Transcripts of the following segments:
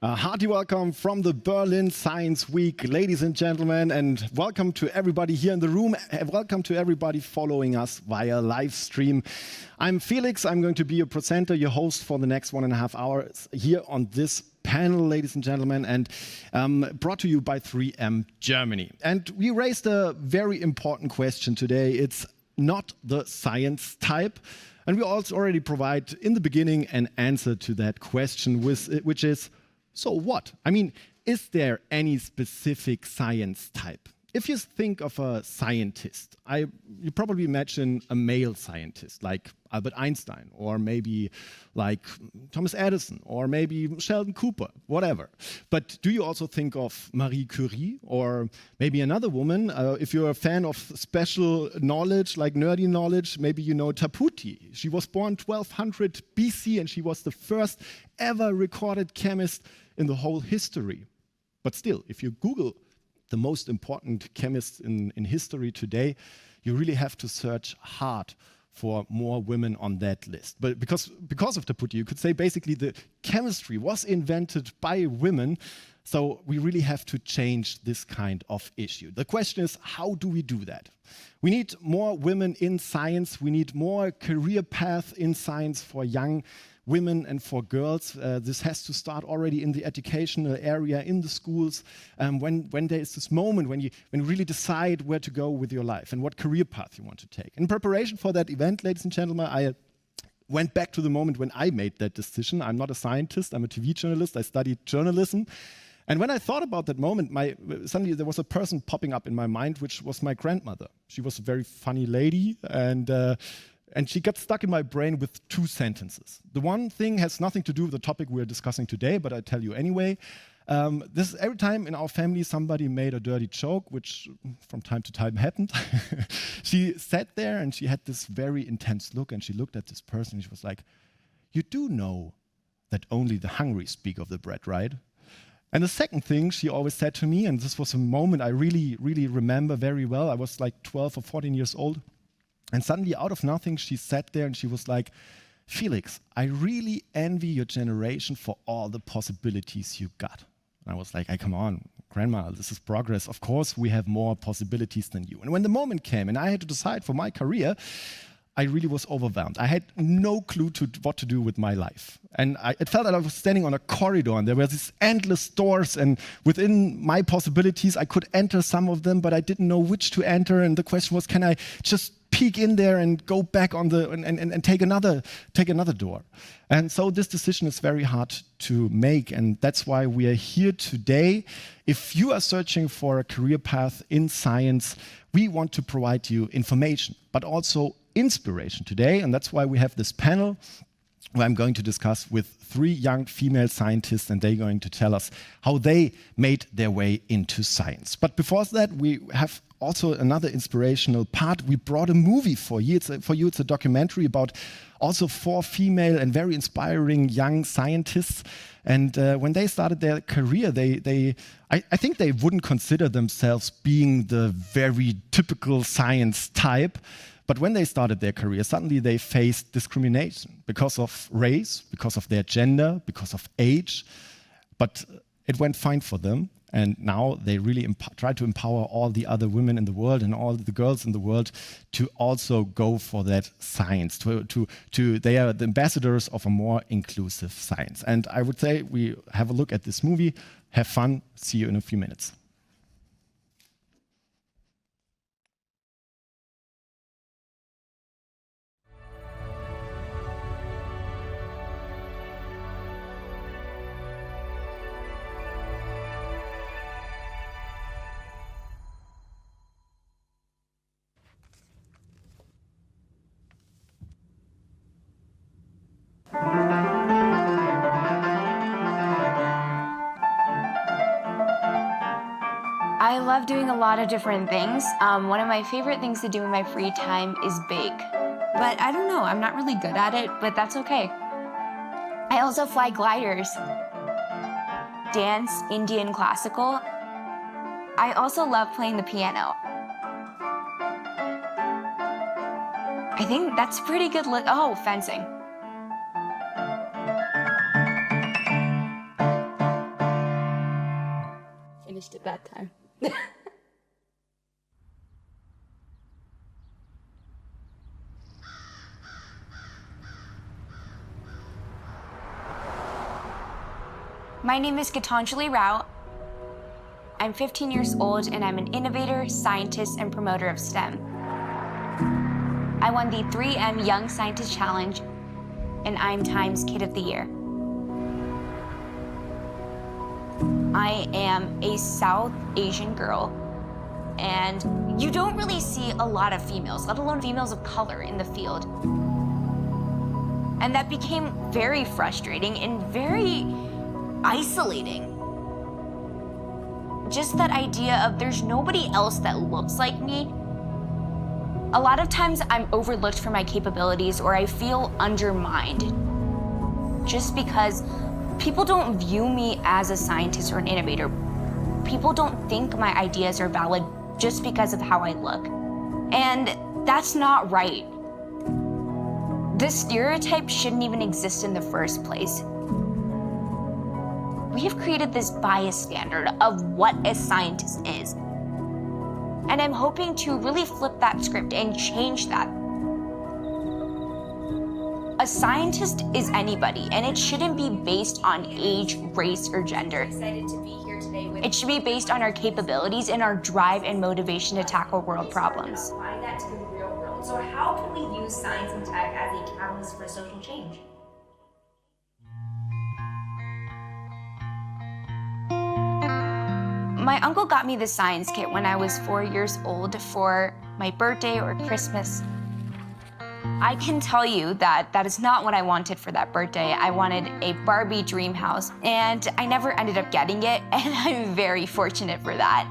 A hearty welcome from the Berlin Science Week, ladies and gentlemen, and welcome to everybody here in the room. Welcome to everybody following us via live stream. I'm Felix. I'm going to be your presenter, your host for the next 1.5 hours here on this panel, ladies and gentlemen, and brought to you by 3M Germany. And we raised a very important question today. It's not the science type. And we also already provide in the beginning an answer to that question, which is, so what? I mean, is there any specific science type? If you think of a scientist, you probably imagine a male scientist like Albert Einstein, or maybe like Thomas Edison, or maybe Sheldon Cooper, whatever. But do you also think of Marie Curie, or maybe another woman? If you're a fan of special knowledge, like nerdy knowledge, maybe you know Taputi. She was born 1200 BC, and she was the first ever recorded chemist in the whole history. But still, if you Google the most important chemists in history today, you really have to search hard for more women on that list. But because of Taputi, you could say basically the chemistry was invented by women, so we really have to change this kind of issue. The question is, how do we do that? We need more women in science. We need more career path in science for young women and for girls. This has to start already in the educational area, in the schools, when there is this moment when you really decide where to go with your life and what career path you want to take. In preparation for that event, ladies and gentlemen, I went back to the moment when I made that decision. I'm not a scientist, I'm a TV journalist, I studied journalism. And when I thought about that moment, suddenly there was a person popping up in my mind, which was my grandmother. She was a very funny lady, and she got stuck in my brain with 2 sentences. The one thing has nothing to do with the topic we're discussing today, but I tell you anyway. Every time in our family somebody made a dirty joke, which from time to time happened, she sat there and she had this very intense look, and she looked at this person and she was like, "You do know that only the hungry speak of the bread, right?" And the second thing she always said to me, and this was a moment I really, really remember very well. I was like 12 or 14 years old. And suddenly, out of nothing, she sat there and she was like, "Felix, I really envy your generation for all the possibilities you got." And I was like, "Hey, come on, Grandma, this is progress. Of course, we have more possibilities than you." And when the moment came and I had to decide for my career, I really was overwhelmed. I had no clue to what to do with my life. And it felt like I was standing on a corridor, and there were these endless doors, and within my possibilities, I could enter some of them, but I didn't know which to enter. And the question was, can I just peek in there and go back on and take another door? And so this decision is very hard to make, and that's why we are here today. If you are searching for a career path in science, we want to provide you information, but also inspiration today, and that's why we have this panel where I'm going to discuss with 3 young female scientists, and they're going to tell us how they made their way into science. But before that, we have also another inspirational part. We brought a movie for you. It's a documentary about also 4 female and very inspiring young scientists. And when they started their career, I think they wouldn't consider themselves being the very typical science type. But when they started their career, suddenly they faced discrimination because of race, because of their gender, because of age. But it went fine for them. And now they really try to empower all the other women in the world and all the girls in the world to also go for that science. They are the ambassadors of a more inclusive science. And I would say we have a look at this movie. Have fun. See you in a few minutes. I love doing a lot of different things. One of my favorite things to do in my free time is bake. But I don't know, I'm not really good at it, but that's okay. I also fly gliders, dance, Indian classical. I also love playing the piano. I think that's pretty good. Oh, fencing. finished at that time. My name is Catanjuli. I'm 15 years old and I'm an innovator, scientist, and promoter of STEM. I won the 3M Young Scientist Challenge and I'm Times Kid of the Year. I am a South Asian girl and you don't really see a lot of females, let alone females of color, in the field. And that became very frustrating and very isolating. Just that idea of there's nobody else that looks like me. A lot of times I'm overlooked for my capabilities or I feel undermined just because people don't view me as a scientist or an innovator. People don't think my ideas are valid just because of how I look. And that's not right. This stereotype shouldn't even exist in the first place. We have created this bias standard of what a scientist is. And I'm hoping to really flip that script and change that. A scientist is anybody, and it shouldn't be based on age, race, or gender. I'm excited to be here today with it should be based on our capabilities and our drive and motivation to tackle world problems. Apply that to the real world. So how can we use science and tech as a catalyst for social change? My uncle got me the science kit when I was 4 years old for my birthday or Christmas. I can tell you that that is not what I wanted for that birthday. I wanted a Barbie dream house, and I never ended up getting it, and I'm very fortunate for that.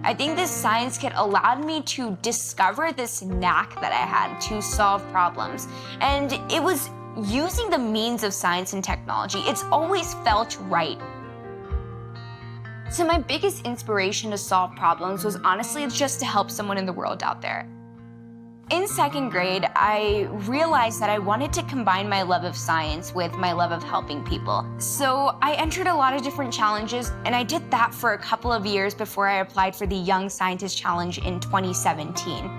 I think this science kit allowed me to discover this knack that I had to solve problems, and it was using the means of science and technology. It's always felt right. So my biggest inspiration to solve problems was honestly just to help someone in the world out there. In second grade, I realized that I wanted to combine my love of science with my love of helping people. So I entered a lot of different challenges, and I did that for a couple of years before I applied for the Young Scientist Challenge in 2017.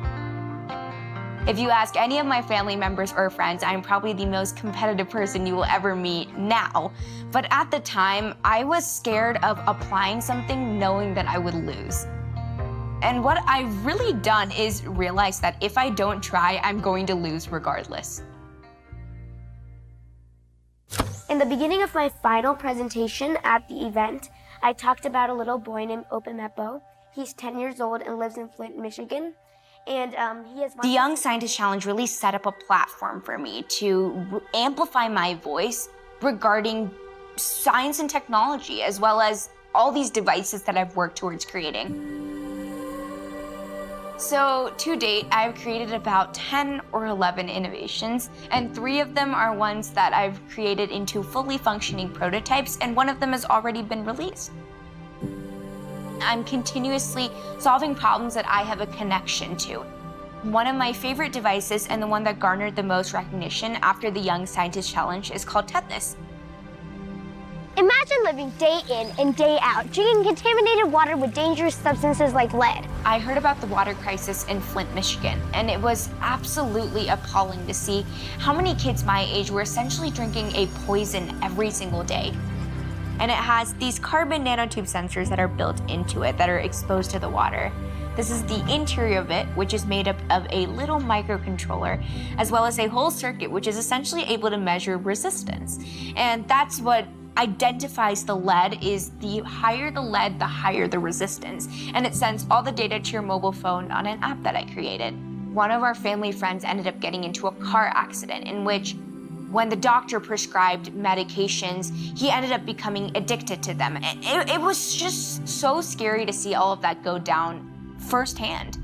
If you ask any of my family members or friends, I'm probably the most competitive person you will ever meet now. But at the time, I was scared of applying something knowing that I would lose. And what I've really done is realize that if I don't try, I'm going to lose regardless. In the beginning of my final presentation at the event, I talked about a little boy named Open Meppo. He's 10 years old and lives in Flint, Michigan. And he has The Young Scientist Challenge really set up a platform for me to amplify my voice regarding science and technology, as well as all these devices that I've worked towards creating. So to date, I've created about 10 or 11 innovations, and 3 of them are ones that I've created into fully functioning prototypes, and one of them has already been released. I'm continuously solving problems that I have a connection to. One of my favorite devices, and the one that garnered the most recognition after the Young Scientist Challenge, is called Tetanus. Imagine living day in and day out, drinking contaminated water with dangerous substances like lead. I heard about the water crisis in Flint, Michigan, and it was absolutely appalling to see how many kids my age were essentially drinking a poison every single day. And it has these carbon nanotube sensors that are built into it that are exposed to the water. This is the interior of it, which is made up of a little microcontroller, as well as a whole circuit, which is essentially able to measure resistance. And that's what identifies the lead. Is the higher the lead, the higher the resistance. And it sends all the data to your mobile phone on an app that I created. One of our family friends ended up getting into a car accident in which, when the doctor prescribed medications, he ended up becoming addicted to them. It was just so scary to see all of that go down firsthand.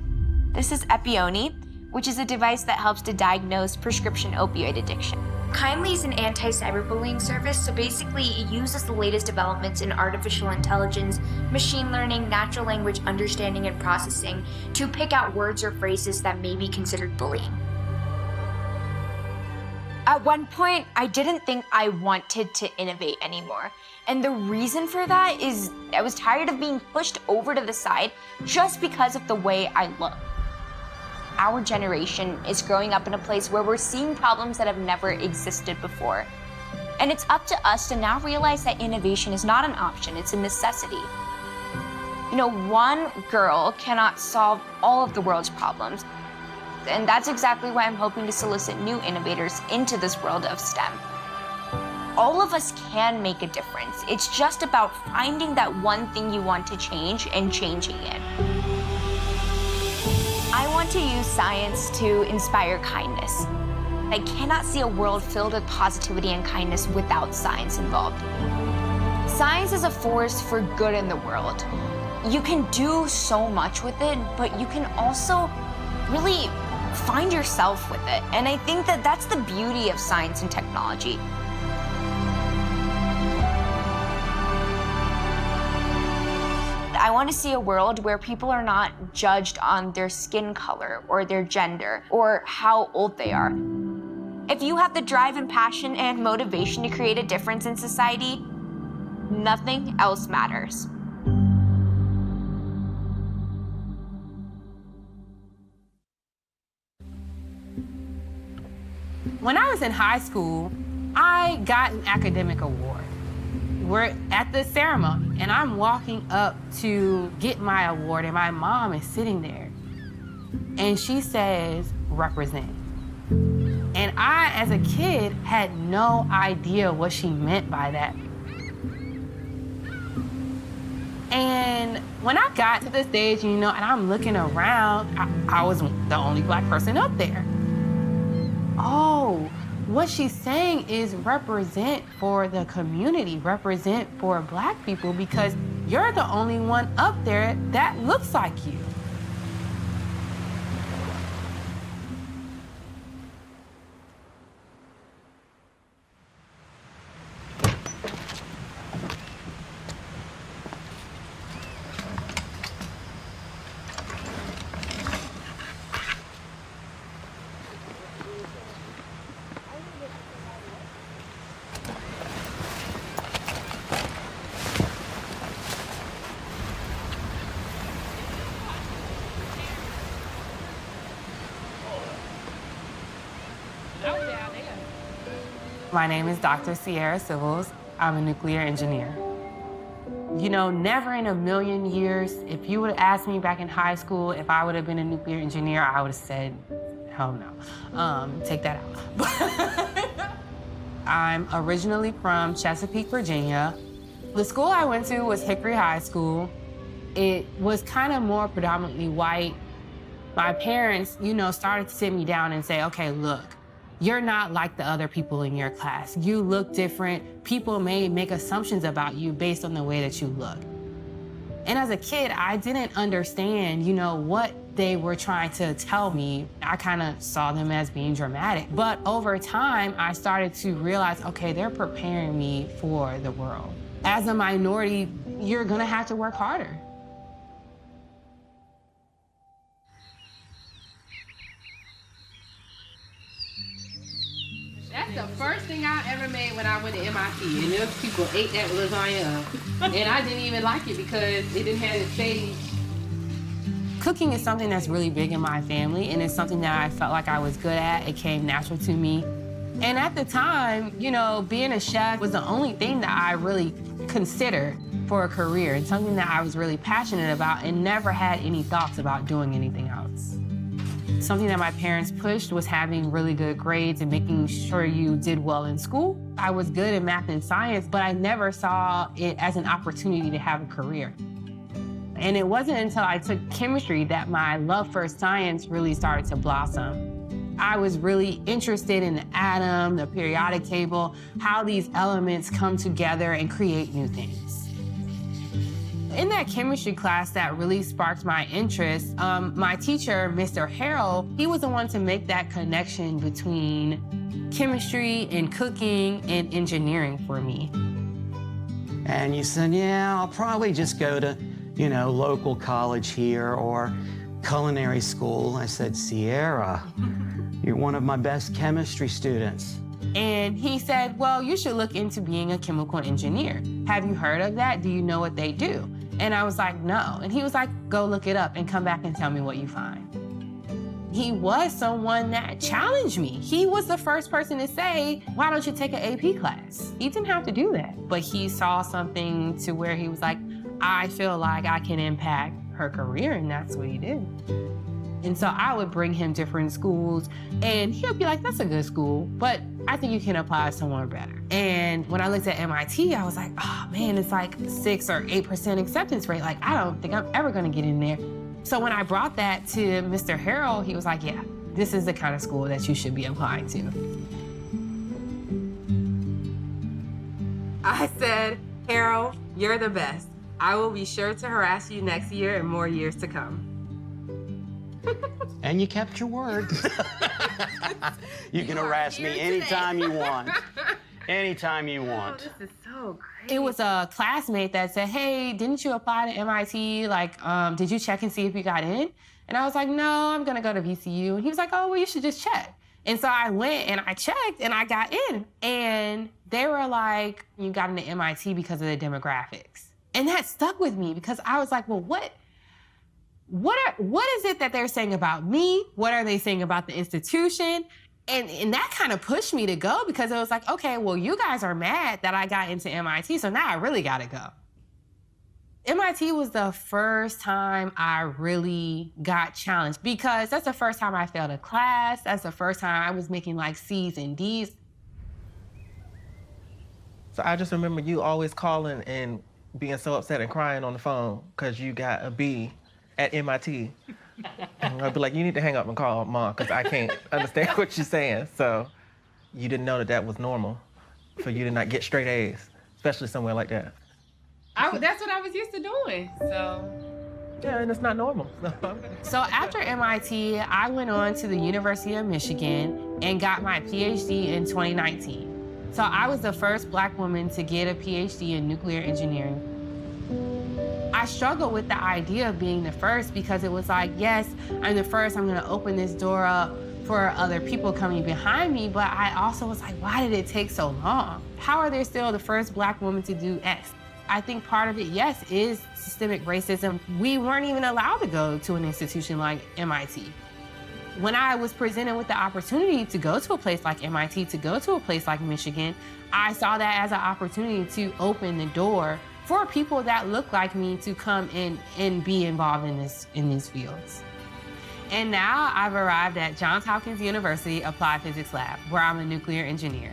This is Epione, which is a device that helps to diagnose prescription opioid addiction. Kindly is an anti-cyberbullying service, so basically it uses the latest developments in artificial intelligence, machine learning, natural language understanding and processing to pick out words or phrases that may be considered bullying. At one point, I didn't think I wanted to innovate anymore. And the reason for that is I was tired of being pushed over to the side just because of the way I look. Our generation is growing up in a place where we're seeing problems that have never existed before. And it's up to us to now realize that innovation is not an option, it's a necessity. You know, one girl cannot solve all of the world's problems. And that's exactly why I'm hoping to solicit new innovators into this world of STEM. All of us can make a difference. It's just about finding that one thing you want to change and changing it. I want to use science to inspire kindness. I cannot see a world filled with positivity and kindness without science involved. Science is a force for good in the world. You can do so much with it, but you can also really find yourself with it. And I think that that's the beauty of science and technology. I want to see a world where people are not judged on their skin color or their gender or how old they are. If you have the drive and passion and motivation to create a difference in society, nothing else matters. When I was in high school, I got an academic award. We're at the ceremony, and I'm walking up to get my award, and my mom is sitting there. And she says, "Represent." And I, as a kid, had no idea what she meant by that. And when I got to the stage, you know, and I'm looking around, I was the only Black person up there. Oh, what she's saying is represent for the community, represent for Black people, because you're the only one up there that looks like you. My name is Dr. Sierra Civils. I'm a nuclear engineer. You know, never in a million years, if you would have asked me back in high school if I would have been a nuclear engineer, I would have said, hell no. Take that out. I'm originally from Chesapeake, Virginia. The school I went to was Hickory High School. It was kind of more predominantly white. My parents, you know, started to sit me down and say, okay, look, you're not like the other people in your class. You look different. People may make assumptions about you based on the way that you look. And as a kid, I didn't understand, you know, what they were trying to tell me. I kind of saw them as being dramatic. But over time, I started to realize, okay, they're preparing me for the world. As a minority, you're gonna have to work harder. That's the first thing I ever made when I went to MIT, and those people ate that lasagna up. And I didn't even like it because it didn't have the sage. Cooking is something that's really big in my family, and it's something that I felt like I was good at. It came natural to me. And at the time, you know, being a chef was the only thing that I really considered for a career, and something that I was really passionate about and never had any thoughts about doing anything else. Something that my parents pushed was having really good grades and making sure you did well in school. I was good in math and science, but I never saw it as an opportunity to have a career. And it wasn't until I took chemistry that my love for science really started to blossom. I was really interested in the atom, the periodic table, how these elements come together and create new things. In that chemistry class that really sparked my interest, my teacher, Mr. Harrell, he was the one to make that connection between chemistry and cooking and engineering for me. And you said, yeah, I'll probably just go to, you know, local college here or culinary school. I said, Sierra, you're one of my best chemistry students. And he said, well, you should look into being a chemical engineer. Have you heard of that? Do you know what they do? And I was like, no. And he was like, go look it up and come back and tell me what you find. He was someone that challenged me. He was the first person to say, why don't you take an AP class? He didn't have to do that. But he saw something to where he was like, I feel like I can impact her career, and that's what he did. And so I would bring him different schools, and he'll be like, that's a good school, but I think you can apply somewhere better. And when I looked at MIT, I was like, oh man, it's like 6 or 8% acceptance rate. Like, I don't think I'm ever gonna get in there. So when I brought that to Mr. Harrell, he was like, yeah, this is the kind of school that you should be applying to. I said, Harrell, you're the best. I will be sure to harass you next year and more years to come. And you kept your word. You can harass me anytime you want. Anytime you want. Oh, this is so great. It was a classmate that said, hey, didn't you apply to MIT? Like, did you check and see if you got in? And I was like, no, I'm gonna go to VCU. And he was like, oh, well, you should just check. And so I went and I checked and I got in. And they were like, you got into MIT because of the demographics. And that stuck with me because I was like, well, what is it that they're saying about me? What are they saying about the institution? And that kind of pushed me to go because it was like, okay, well, you guys are mad that I got into MIT, so now I really gotta go. MIT was the first time I really got challenged because that's the first time I failed a class. That's the first time I was making like C's and D's. So I just remember you always calling and being so upset and crying on the phone because you got a B at MIT. And I'd be like, you need to hang up and call Mom because I can't understand what you're saying. So you didn't know that that was normal for you to not get straight A's, especially somewhere like that. That's what I was used to doing, so. Yeah, and it's not normal. So after MIT, I went on to the University of Michigan and got my PhD in 2019. So I was the first Black woman to get a PhD in nuclear engineering. I struggled with the idea of being the first because it was like, yes, I'm the first, I'm gonna open this door up for other people coming behind me, but I also was like, why did it take so long? How are they still the first Black woman to do X? I think part of it, yes, is systemic racism. We weren't even allowed to go to an institution like MIT. When I was presented with the opportunity to go to a place like MIT, to go to a place like Michigan, I saw that as an opportunity to open the door for people that look like me to come in and be involved in these fields. And now I've arrived at Johns Hopkins University Applied Physics Lab, where I'm a nuclear engineer.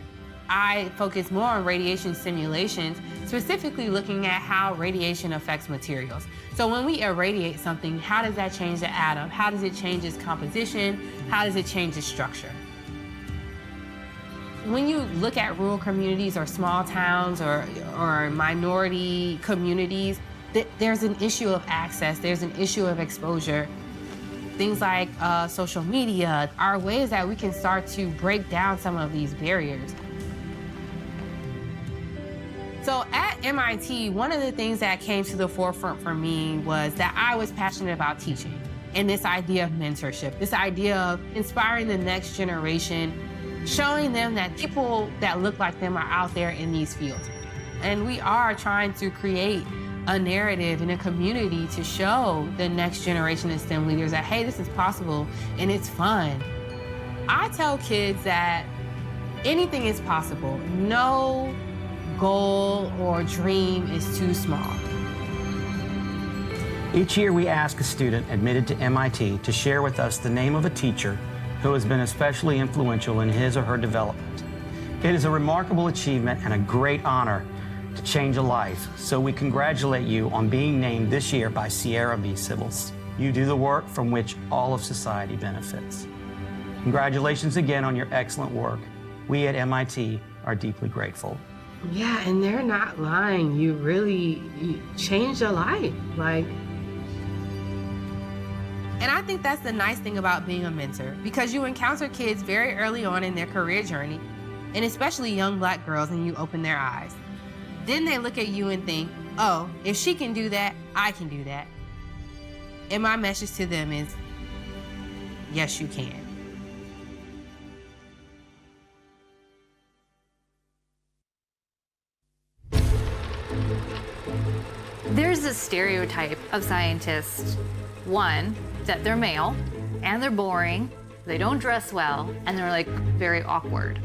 I focus more on radiation simulations, specifically looking at how radiation affects materials. So when we irradiate something, how does that change the atom? How does it change its composition? How does it change its structure? When you look at rural communities or small towns or minority communities, there's an issue of access, there's an issue of exposure. Things like social media are ways that we can start to break down some of these barriers. So at MIT, one of the things that came to the forefront for me was that I was passionate about teaching and this idea of mentorship, this idea of inspiring the next generation, showing them that people that look like them are out there in these fields. And we are trying to create a narrative in a community to show the next generation of STEM leaders that, hey, this is possible and it's fun. I tell kids that anything is possible. No goal or dream is too small. Each year we ask a student admitted to MIT to share with us the name of a teacher who has been especially influential in his or her development. It is a remarkable achievement and a great honor to change a life, so we congratulate you on being named this year by Sierra B. Civils. You do the work from which all of society benefits. Congratulations again on your excellent work. We at MIT are deeply grateful. Yeah, and they're not lying. You changed your life, And I think that's the nice thing about being a mentor, because you encounter kids very early on in their career journey, and especially young Black girls, and you open their eyes. Then they look at you and think, oh, if she can do that, I can do that. And my message to them is, yes, you can. There's a stereotype of scientists. One, that they're male, and they're boring, they don't dress well, and they're like very awkward.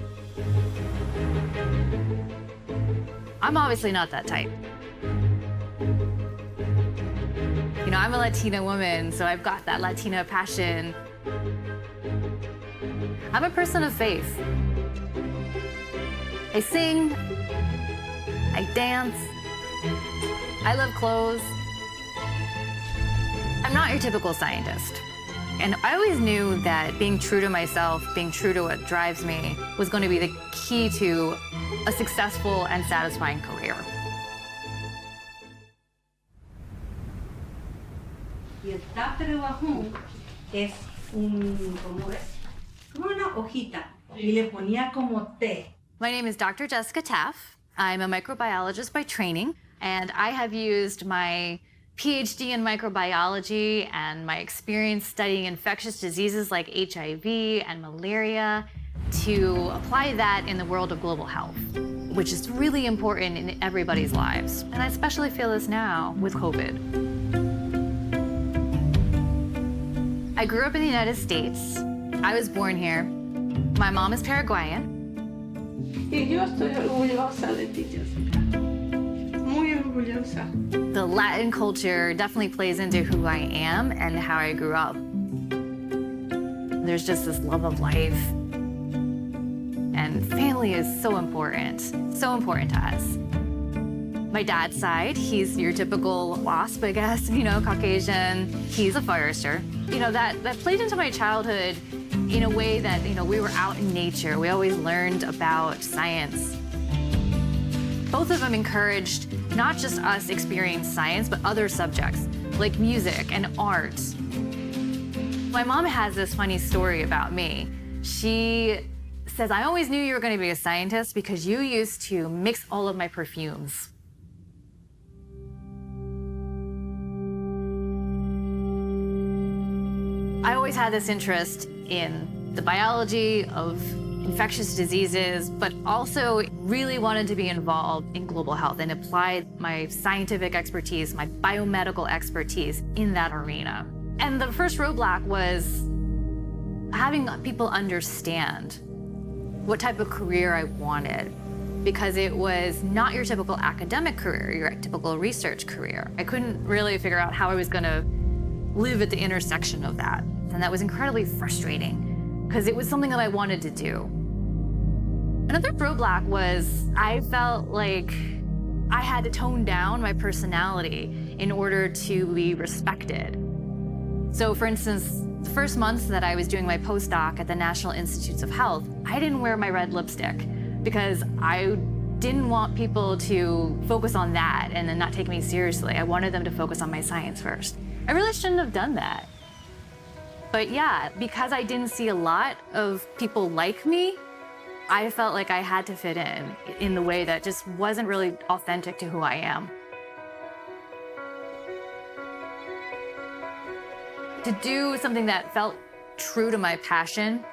I'm obviously not that type. You know, I'm a Latina woman, so I've got that Latina passion. I'm a person of faith. I sing, I dance, I love clothes. I'm not your typical scientist. And I always knew that being true to myself, being true to what drives me, was going to be the key to a successful and satisfying career. Y el tápero bajón es como una hojita y le ponía como té. My name is Dr. Jessica Taff. I'm a microbiologist by training, and I have used my PhD in microbiology and my experience studying infectious diseases like HIV and malaria to apply that in the world of global health, which is really important in everybody's lives. And I especially feel this now with COVID. I grew up in the United States. I was born here. My mom is Paraguayan. Y yo estoy orgullosa de ti, Jessica. Muy orgullosa. The Latin culture definitely plays into who I am and how I grew up. There's just this love of life. And family is so important to us. My dad's side, he's your typical WASP, I guess, you know, Caucasian. He's a forester. You know, that played into my childhood in a way that, you know, we were out in nature. We always learned about science. Both of them encouraged not just us experiencing science, but other subjects like music and art. My mom has this funny story about me. She says, I always knew you were going to be a scientist because you used to mix all of my perfumes. I always had this interest in the biology of infectious diseases, but also really wanted to be involved in global health and applied my scientific expertise, my biomedical expertise in that arena. And the first roadblock was having people understand what type of career I wanted, because it was not your typical academic career, your typical research career. I couldn't really figure out how I was going to live at the intersection of that. And that was incredibly frustrating because it was something that I wanted to do. Another roadblock was I felt like I had to tone down my personality in order to be respected. So for instance, the first months that I was doing my postdoc at the National Institutes of Health, I didn't wear my red lipstick because I didn't want people to focus on that and then not take me seriously. I wanted them to focus on my science first. I really shouldn't have done that. But yeah, because I didn't see a lot of people like me, I felt like I had to fit in the way that just wasn't really authentic to who I am. To do something that felt true to my passion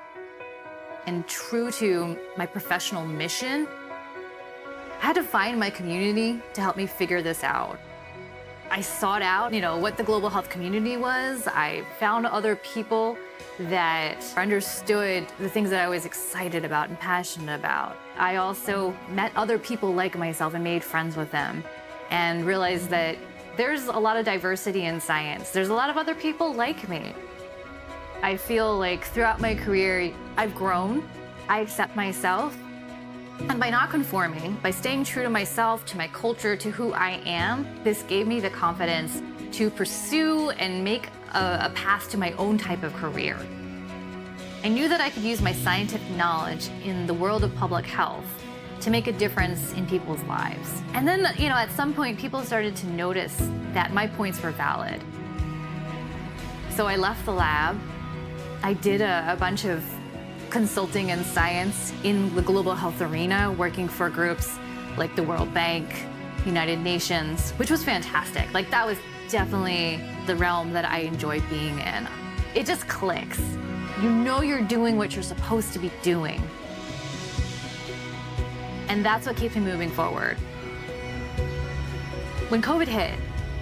and true to my professional mission, I had to find my community to help me figure this out. I sought out, what the global health community was. I found other people that understood the things that I was excited about and passionate about. I also met other people like myself and made friends with them and realized that there's a lot of diversity in science. There's a lot of other people like me. I feel like throughout my career, I've grown. I accept myself. And by not conforming, by staying true to myself, to my culture, to who I am, this gave me the confidence to pursue and make a path to my own type of career. I knew that I could use my scientific knowledge in the world of public health to make a difference in people's lives. And then, at some point, people started to notice that my points were valid. So I left the lab. I did a bunch of consulting in science in the global health arena, working for groups like the World Bank, United Nations, which was fantastic. Like, that was definitely the realm that I enjoyed being in. It just clicks. You know you're doing what you're supposed to be doing. And that's what keeps me moving forward. When COVID hit,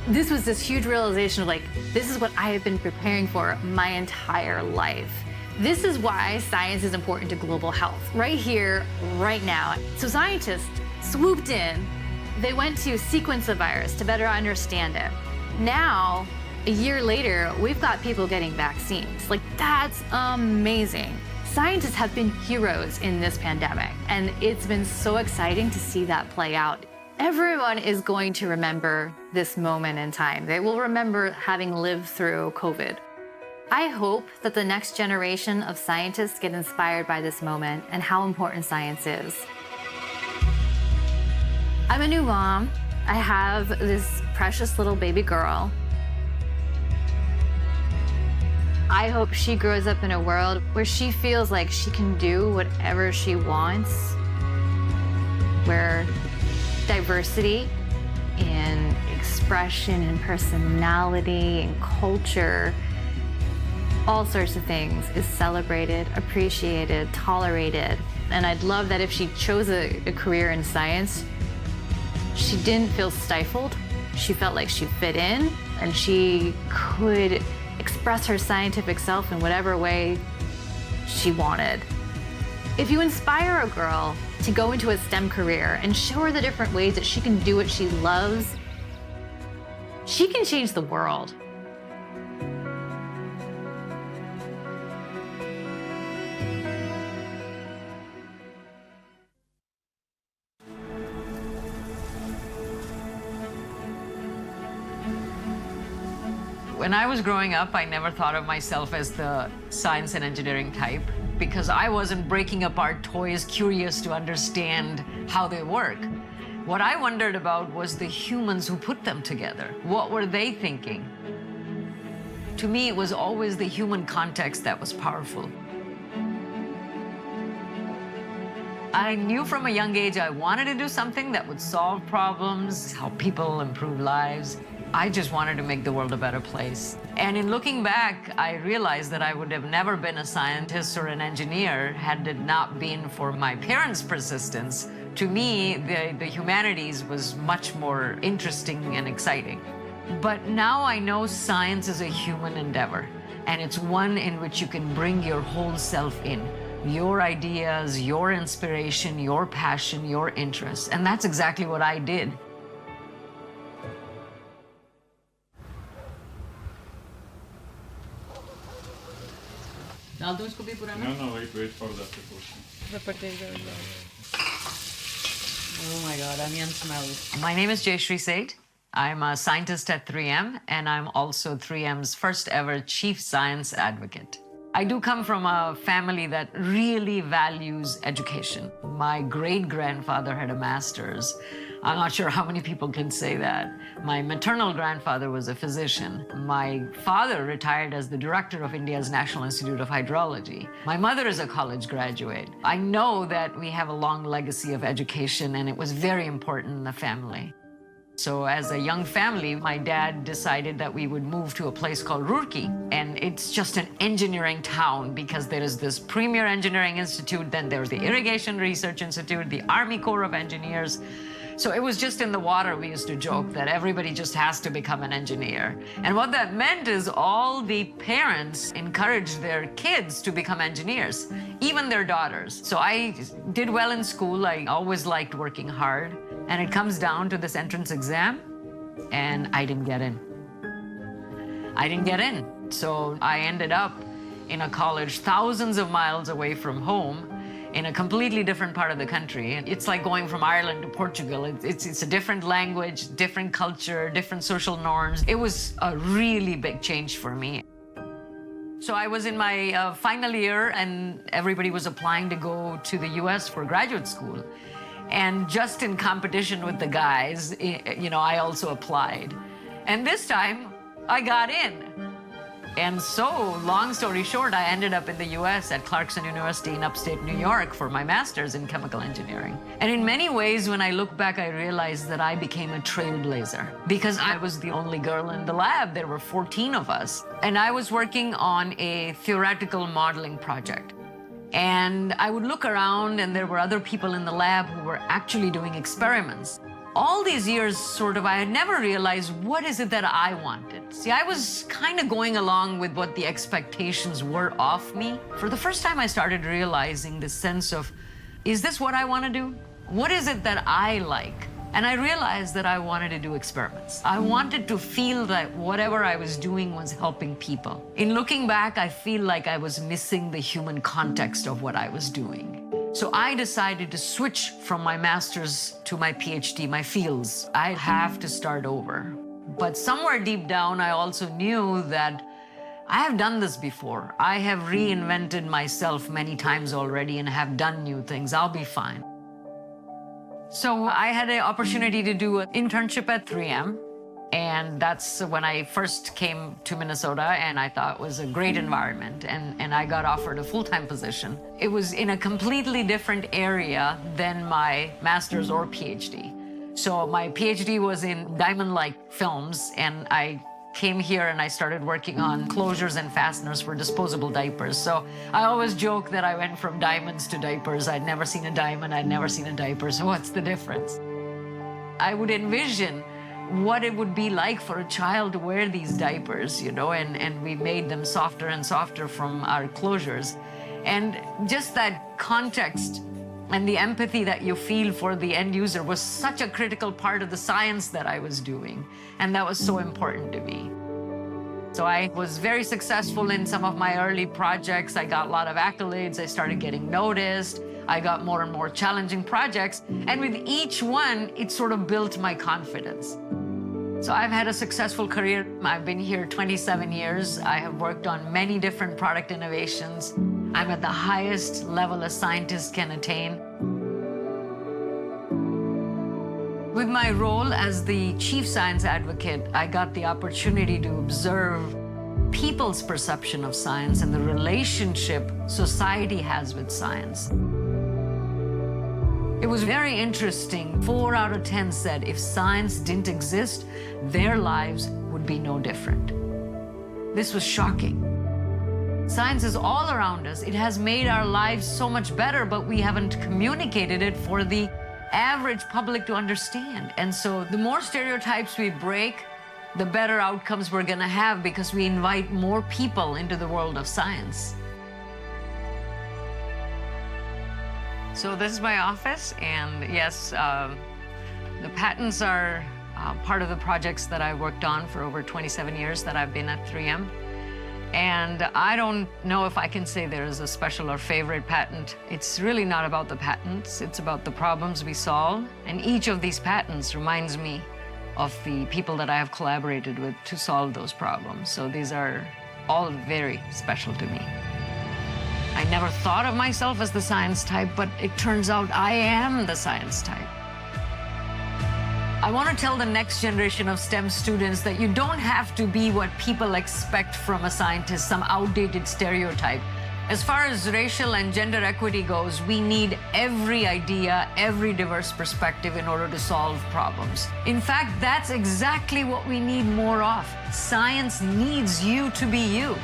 this was this huge realization of like, this is what I have been preparing for my entire life. This is why science is important to global health, right here, right now. So scientists swooped in. They went to sequence the virus to better understand it. Now, a year later, we've got people getting vaccines. Like, that's amazing. Scientists have been heroes in this pandemic, and it's been so exciting to see that play out. Everyone is going to remember this moment in time. They will remember having lived through COVID. I hope that the next generation of scientists get inspired by this moment and how important science is. I'm a new mom. I have this precious little baby girl. I hope she grows up in a world where she feels like she can do whatever she wants, where diversity in expression and personality and culture, all sorts of things, is celebrated, appreciated, tolerated. And I'd love that if she chose a career in science, she didn't feel stifled. She felt like she fit in, and she could express her scientific self in whatever way she wanted. If you inspire a girl to go into a STEM career and show her the different ways that she can do what she loves, she can change the world. When I was growing up, I never thought of myself as the science and engineering type because I wasn't breaking apart toys, curious to understand how they work. What I wondered about was the humans who put them together. What were they thinking? To me, it was always the human context that was powerful. I knew from a young age I wanted to do something that would solve problems, help people improve lives. I just wanted to make the world a better place. And in looking back, I realized that I would have never been a scientist or an engineer had it not been for my parents' persistence. To me, the humanities was much more interesting and exciting. But now I know science is a human endeavor, and it's one in which you can bring your whole self in. Your ideas, your inspiration, your passion, your interests. And that's exactly what I did. No, wait for that to push. Oh my God, onion smells. My name is Jayshree Seth. I'm a scientist at 3M, and I'm also 3M's first ever chief science advocate. I do come from a family that really values education. My great-grandfather had a master's. I'm not sure how many people can say that. My maternal grandfather was a physician. My father retired as the director of India's National Institute of Hydrology. My mother is a college graduate. I know that we have a long legacy of education, and it was very important in the family. So as a young family, my dad decided that we would move to a place called Roorkee. And it's just an engineering town because there is this premier engineering institute, then there's the Irrigation Research Institute, the Army Corps of Engineers. So it was just in the water. We used to joke that everybody just has to become an engineer. And what that meant is all the parents encouraged their kids to become engineers, even their daughters. So I did well in school. I always liked working hard. And it comes down to this entrance exam, and I didn't get in. I didn't get in. So I ended up in a college thousands of miles away from home, in a completely different part of the country. It's like going from Ireland to Portugal. It's a different language, different culture, different social norms. It was a really big change for me. So I was in my final year, and everybody was applying to go to the US for graduate school. And just in competition with the guys, I also applied. And this time, I got in. And so, long story short, I ended up in the US at Clarkson University in upstate New York for my master's in chemical engineering. And in many ways, when I look back, I realized that I became a trailblazer because I was the only girl in the lab. There were 14 of us. And I was working on a theoretical modeling project. And I would look around, and there were other people in the lab who were actually doing experiments. all these years, I had never realized what is it that I wanted. See, I was kind of going along with what the expectations were of me. For the first time, I started realizing this sense of, is this what I want to do? What is it that I like? And I realized that I wanted to do experiments. I wanted to feel that whatever I was doing was helping people. In looking back, I feel like I was missing the human context of what I was doing. So I decided to switch from my master's to my PhD, my fields. I have to start over. But somewhere deep down, I also knew that I have done this before. I have reinvented myself many times already and have done new things. I'll be fine. So I had an opportunity to do an internship at 3M. And that's when I first came to Minnesota, and I thought it was a great environment, and I got offered a full-time position. It was in a completely different area than my master's or PhD. So my PhD was in diamond-like films, and I came here and I started working on closures and fasteners for disposable diapers. So I always joke that I went from diamonds to diapers. I'd never seen a diamond, I'd never seen a diaper, so what's the difference? I would envision what it would be like for a child to wear these diapers, and we made them softer and softer from our closures. And just that context and the empathy that you feel for the end user was such a critical part of the science that I was doing, and that was so important to me. So I was very successful in some of my early projects. I got a lot of accolades. I started getting noticed. I got more and more challenging projects, and with each one, it sort of built my confidence. So I've had a successful career. I've been here 27 years. I have worked on many different product innovations. I'm at the highest level a scientist can attain. With my role as the chief science advocate, I got the opportunity to observe people's perception of science and the relationship society has with science. It was very interesting. 4 out of 10 said if science didn't exist, their lives would be no different. This was shocking. Science is all around us. It has made our lives so much better, but we haven't communicated it for the average public to understand. And so the more stereotypes we break, the better outcomes we're going to have, because we invite more people into the world of science. So this is my office, and yes, the patents are part of the projects that I worked on for over 27 years that I've been at 3M. And I don't know if I can say there's a special or favorite patent. It's really not about the patents, it's about the problems we solve. And each of these patents reminds me of the people that I have collaborated with to solve those problems. So these are all very special to me. I never thought of myself as the science type, but it turns out I am the science type. I want to tell the next generation of STEM students that you don't have to be what people expect from a scientist, some outdated stereotype. As far as racial and gender equity goes, we need every idea, every diverse perspective in order to solve problems. In fact, that's exactly what we need more of. Science needs you to be you.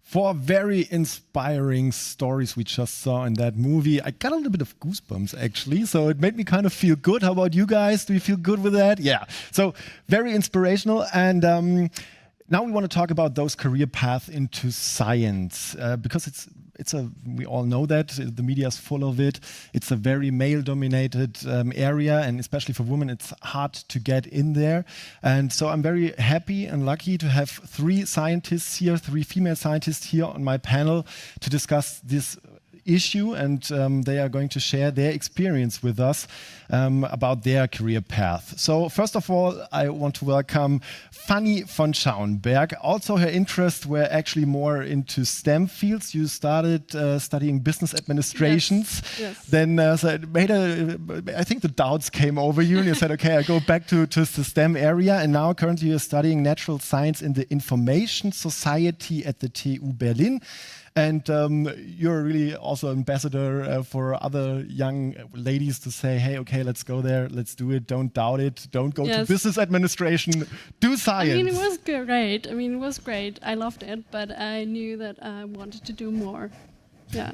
4 very inspiring stories we just saw in that movie. I got a little bit of goosebumps actually, so it made me kind of feel good. How about you guys? Do you feel good with that? Yeah. So very inspirational. And now we want to talk about those career paths into science because we all know that the media is full of it. It's a very male-dominated area, and especially for women, it's hard to get in there. And so I'm very happy and lucky to have 3 scientists here, 3 female scientists here on my panel to discuss this issue, and they are going to share their experience with us about their career path. So first of all, I want to welcome Fanny von Schauenberg. Also, her interests were actually more into STEM fields. You started studying business administrations. Yes. Then so it made I think the doubts came over you, and you said, okay, I go back to the STEM area. And now currently you're studying natural science in the Information Society at the TU Berlin. And you're really also ambassador for other young ladies to say, hey, okay, let's go there, let's do it, don't doubt it, don't go to business administration, do science. I mean, it was great. It was great. I loved it, but I knew that I wanted to do more. Yeah.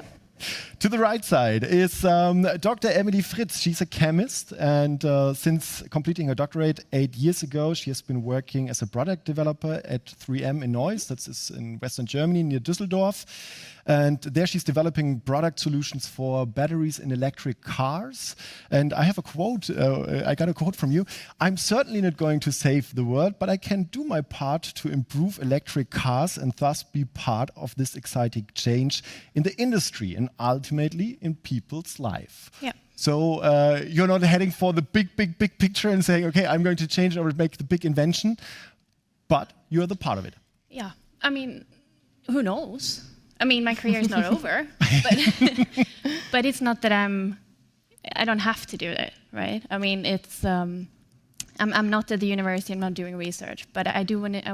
To the right side is Dr. Emily Fritz. She's a chemist, and since completing her doctorate 8 years ago, she has been working as a product developer at 3M in Neuss. That's in Western Germany near Düsseldorf. And there she's developing product solutions for batteries in electric cars. And I have a quote, I got a quote from you. I'm certainly not going to save the world, but I can do my part to improve electric cars and thus be part of this exciting change in the industry and ultimately in people's life. Yeah. So you're not heading for the big picture and saying, okay, I'm going to change or make the big invention, but you're the part of it. Yeah. I mean, who knows? I mean, my career is not over, but it's not that I don't have to do it, right? I mean, it's I'm not at the university. I'm not doing research, but I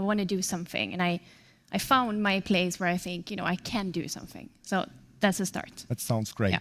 want to do something, and I found my place where I think I can do something. So that's a start. That sounds great. Yeah.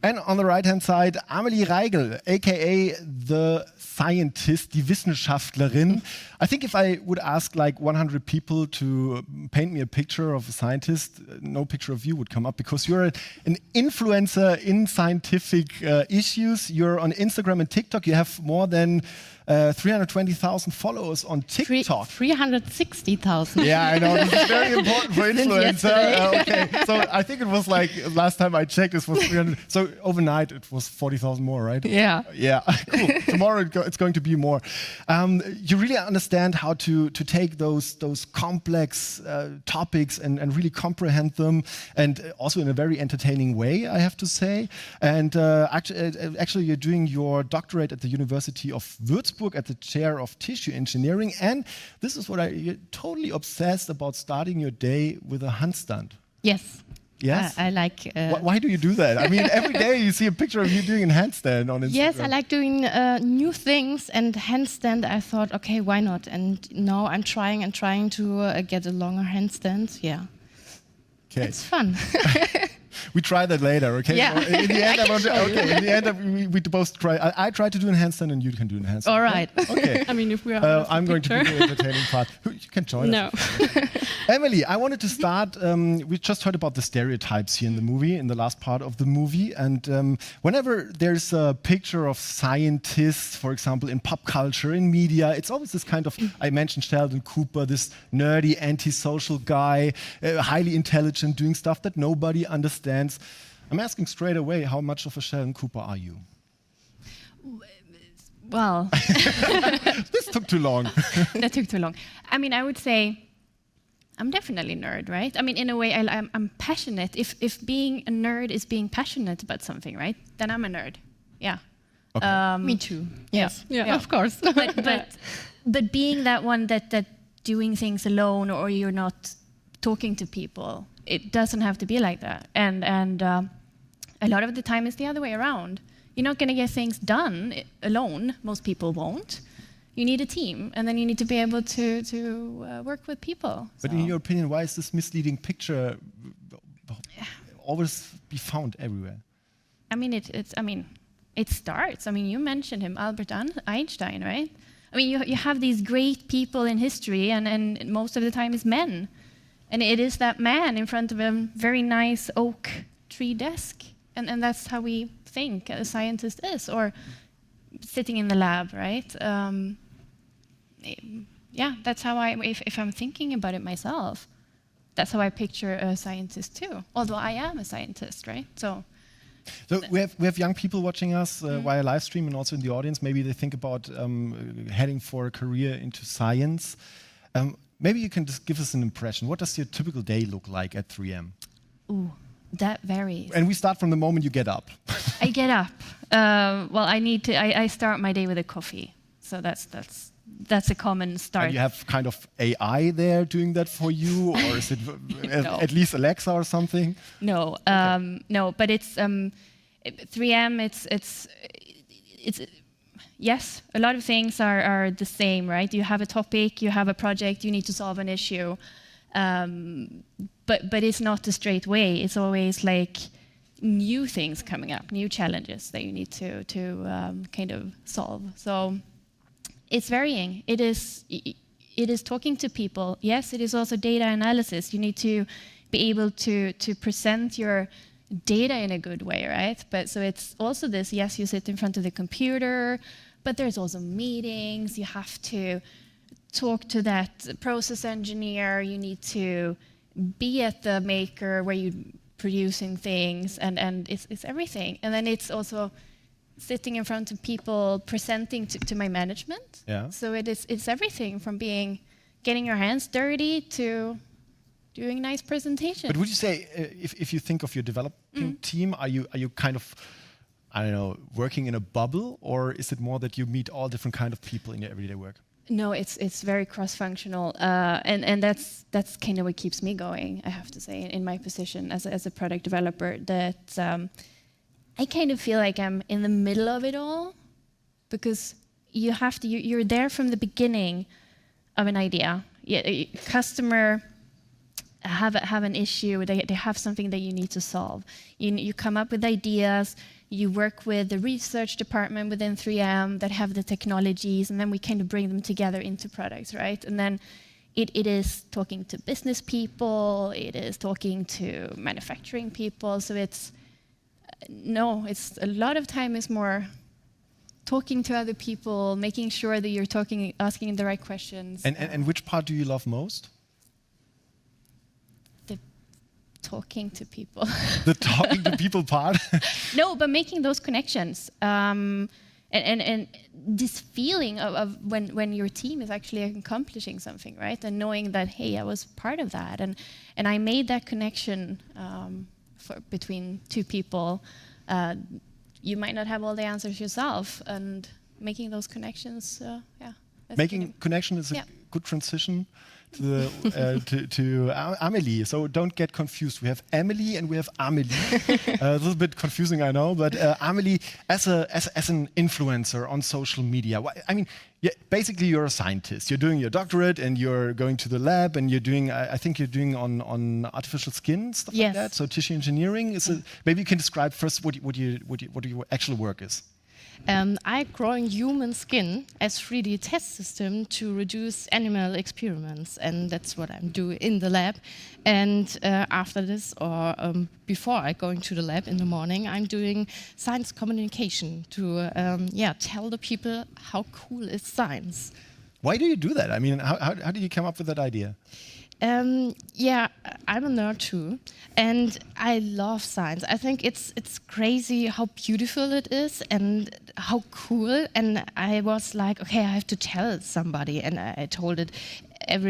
And on the right-hand side, Amelie Reigel, aka the scientist, die Wissenschaftlerin. I think if I would ask like 100 people to paint me a picture of a scientist, no picture of you would come up because you're an influencer in scientific issues. You're on Instagram and TikTok. You have more than 320,000 followers on TikTok. 360,000. Yeah, I know. This is very important for influencer. Okay, so I think it was like last time I checked, it was 300. So overnight it was 40,000 more, right? Yeah. Yeah. Cool. Tomorrow it's going to be more. You really understand how to take those complex topics and really comprehend them, and also in a very entertaining way, I have to say. And actually, you're doing your doctorate at the University of Würzburg at the chair of tissue engineering, and this is what you're totally obsessed about starting your day with a handstand. Yes. Yes? I like... Why do you do that? I mean, every day you see a picture of you doing a handstand on Instagram. Yes, I like doing new things, and handstand, I thought, okay, why not? And now I'm trying to get a longer handstand. Yeah. Okay. It's fun. We try that later, okay? Yeah. So in the end, we both try. I try to do a handstand, and you can do a handstand. All right. Okay. I mean, if we are. I'm going to do the entertaining part. You can join us. Emily, I wanted to start. We just heard about the stereotypes here in the movie, in the last part of the movie, and whenever there's a picture of scientists, for example, in pop culture, in media, it's always this kind of. I mentioned Sheldon Cooper, this nerdy, antisocial guy, highly intelligent, doing stuff that nobody understands. I'm asking straight away, how much of a Sheldon Cooper are you? Well, this took too long. That took too long. I mean, I would say I'm definitely a nerd, right? I mean, in a way, I'm passionate. If being a nerd is being passionate about something, right? Then I'm a nerd. Yeah. Okay. Me too. Yes. Yeah. Of course. but being that one that doing things alone, or you're not talking to people, it doesn't have to be like that. And a lot of the time it's the other way around. You're not going to get things done alone. Most people won't. You need a team, and then you need to be able to work with people. But in your opinion, why is this misleading picture always be found everywhere? I mean, it starts. I mean, you mentioned him, Albert Einstein, right? I mean, you have these great people in history, and most of the time it's men. And it is that man in front of a very nice oak tree desk. And that's how we think a scientist is, or sitting in the lab, right? Yeah, that's how if I'm thinking about it myself, that's how I picture a scientist too. Although I am a scientist, right? So we have young people watching us via live stream and also in the audience. Maybe they think about heading for a career into science. Maybe you can just give us an impression. What does your typical day look like at 3M? Ooh, that varies. And we start from the moment you get up. I get up. Well, I start my day with a coffee. So that's a common start. And you have kind of AI there doing that for you, or is it at least Alexa or something? No, okay. No, but it's 3M. It's yes, a lot of things are the same, right? You have a topic, you have a project, you need to solve an issue, but it's not a straight way. It's always like new things coming up, new challenges that you need to kind of solve. So it's varying. It is talking to people. Yes, it is also data analysis. You need to be able to present your data in a good way, right? But so it's also this, yes, you sit in front of the computer, but there's also meetings. You have to talk to that process engineer. You need to be at the maker where you're producing things, and it's everything. And then it's also sitting in front of people, presenting to my management. Yeah. So it's everything from getting your hands dirty to doing nice presentations. But would you say, if you think of your developing team, are you kind of, I don't know, working in a bubble, or is it more that you meet all different kind of people in your everyday work? No, it's very cross-functional, and that's kind of what keeps me going, I have to say, in my position as a product developer. That I kind of feel like I'm in the middle of it all, because you're there from the beginning of an idea. Customer have an issue, they have something that you need to solve. You come up with ideas, you work with the research department within 3M that have the technologies, and then we kind of bring them together into products, right? And then it is talking to business people, it is talking to manufacturing people, so it's a lot of time is more talking to other people, making sure that you're asking the right questions. And which part do you love most? The talking to people. The talking to people part? No, but making those connections. And this feeling of when your team is actually accomplishing something, right? And knowing that, hey, I was part of that. And I made that connection between two people. You might not have all the answers yourself, and making those connections, Making connection is a good transition to Amelie. So don't get confused. We have Emily and we have Amelie. A little bit confusing, I know, but Amelie, as an influencer on social media, I mean, basically you're a scientist. You're doing your doctorate and you're going to the lab and you're doing, I think you're doing on artificial skin, stuff like that. So tissue engineering. Maybe you can describe first what your actual work is. I'm growing human skin as 3D test system to reduce animal experiments, and that's what I'm doing in the lab. And after this, or before I go into the lab in the morning, I'm doing science communication to tell the people how cool is science. Why do you do that? I mean, how did you come up with that idea? I'm a nerd too, and I love science. I think it's crazy how beautiful it is and how cool. And I was like, okay, I have to tell somebody, and I told it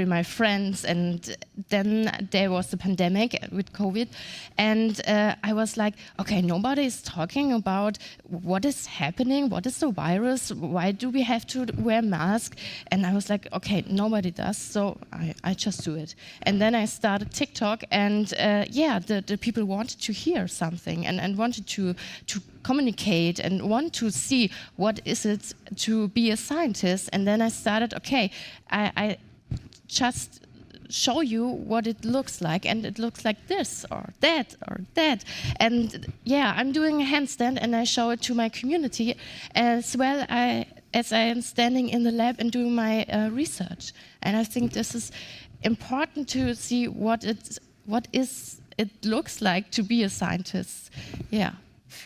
my friends. And then there was the pandemic with COVID, and I was like, okay, nobody is talking about what is happening, what is the virus, why do we have to wear masks? And I was like, okay, nobody does, so I just do it. And then I started TikTok, and the people wanted to hear something and wanted to communicate and want to see what is it to be a scientist. And then I started, okay, I just show you what it looks like, and it looks like this or that or that. And I'm doing a handstand and I show it to my community as well. I as I am standing in the lab and doing my research. And I think this is important to see what it looks like to be a scientist. Yeah.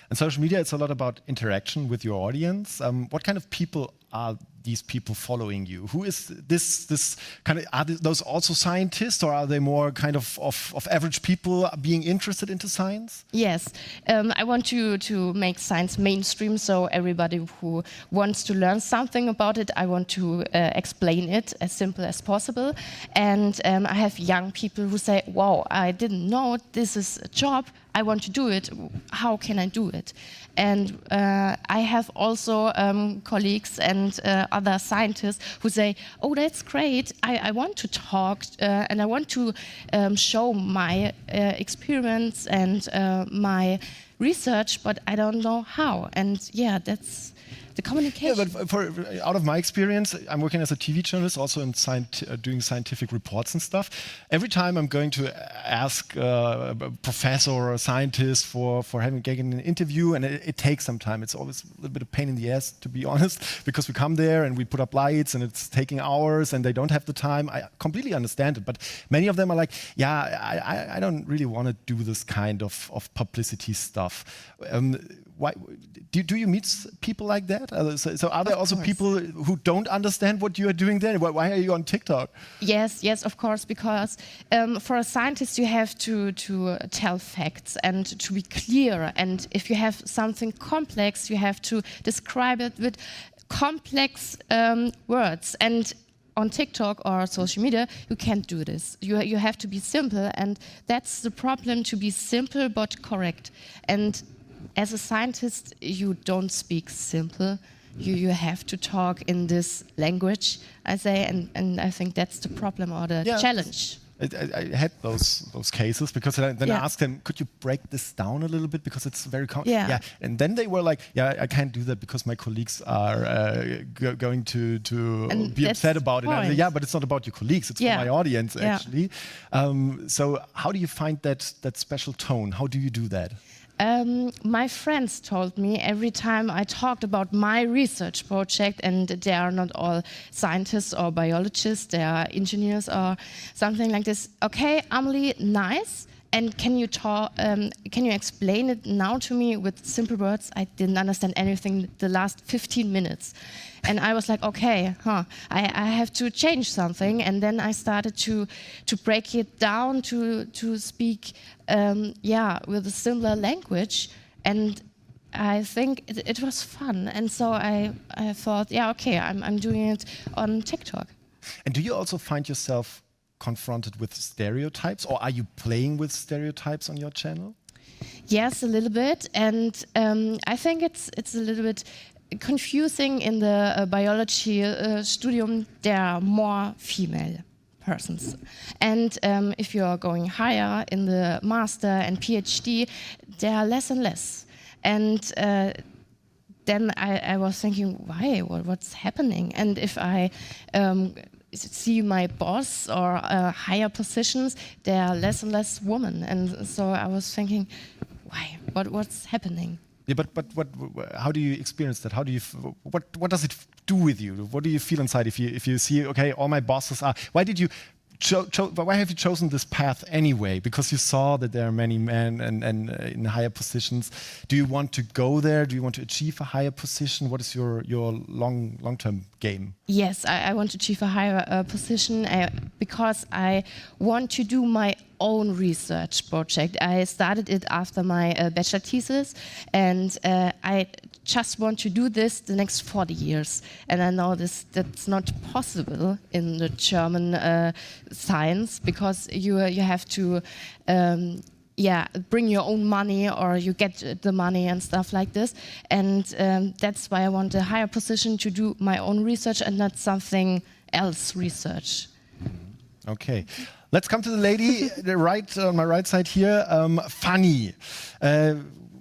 And social media, it's a lot about interaction with your audience. What kind of people are these people following you? Who is this kind of, are those also scientists, or are they more kind of average people being interested into science? Yes, I want to make science mainstream, so everybody who wants to learn something about it, I want to explain it as simple as possible. And I have young people who say, wow, I didn't know this is a job, I want to do it, how can I do it? And I have also colleagues and other scientists who say, oh, that's great, I want to talk and I want to show my experiments and my research, but I don't know how. And yeah, that's the communication. Yeah, but out of my experience, I'm working as a TV journalist, also in doing scientific reports and stuff. Every time I'm going to ask a professor or a scientist for getting an interview, and it takes some time. It's always a little bit of pain in the ass, to be honest, because we come there and we put up lights, and it's taking hours, and they don't have the time. I completely understand it, but many of them are like, yeah, I don't really want to do this kind of publicity stuff. Why do you meet people like that? So are there also people who don't understand what you are doing there? Why are you on TikTok? Yes, of course, because for a scientist you have to tell facts and to be clear. And if you have something complex, you have to describe it with complex words. And on TikTok or social media, you can't do this. You have to be simple, and that's the problem, to be simple but correct. And as a scientist, you don't speak simple. You have to talk in this language, I say, and I think that's the problem or the challenge. I had those cases, because then I asked them, could you break this down a little bit, because it's very and then they were like, I can't do that because my colleagues are going to be upset about it. And I said, but it's not about your colleagues, it's for my audience actually. So how do you find that special tone? How do you do that? My friends told me every time I talked about my research project, and they are not all scientists or biologists, they are engineers or something like this. Okay, Amelie, nice. And can you explain it now to me with simple words? I didn't understand anything the last 15 minutes. And I was like, okay, I have to change something. And then I started to break it down, to speak, with a similar language. And I think it was fun. And so I thought, I'm doing it on TikTok. And do you also find yourself confronted with stereotypes, or are you playing with stereotypes on your channel? Yes, a little bit. And I think it's a little bit confusing. In the biology studium, there are more female persons. And if you're going higher in the master and PhD, there are less and less. And then I was thinking, why? What's happening? And if I see my boss or higher positions, there are less and less women. And so I was thinking, why? What's happening? Yeah, but how do you experience that? How do you? What does it do with you? What do you feel inside if you see, okay, all my bosses are? Why did you? Why have you chosen this path anyway? Because you saw that there are many men and in higher positions. Do you want to go there? Do you want to achieve a higher position? What is your long-term game? Yes, I want to achieve a higher position because I want to do my own research project. I started it after my bachelor thesis, and I just want to do this the next 40 years. And I know that's not possible in the German science, because you have to bring your own money, or you get the money and stuff like this. And that's why I want a higher position, to do my own research and not something else research. Okay. Let's come to the lady on my right side here. Fanny.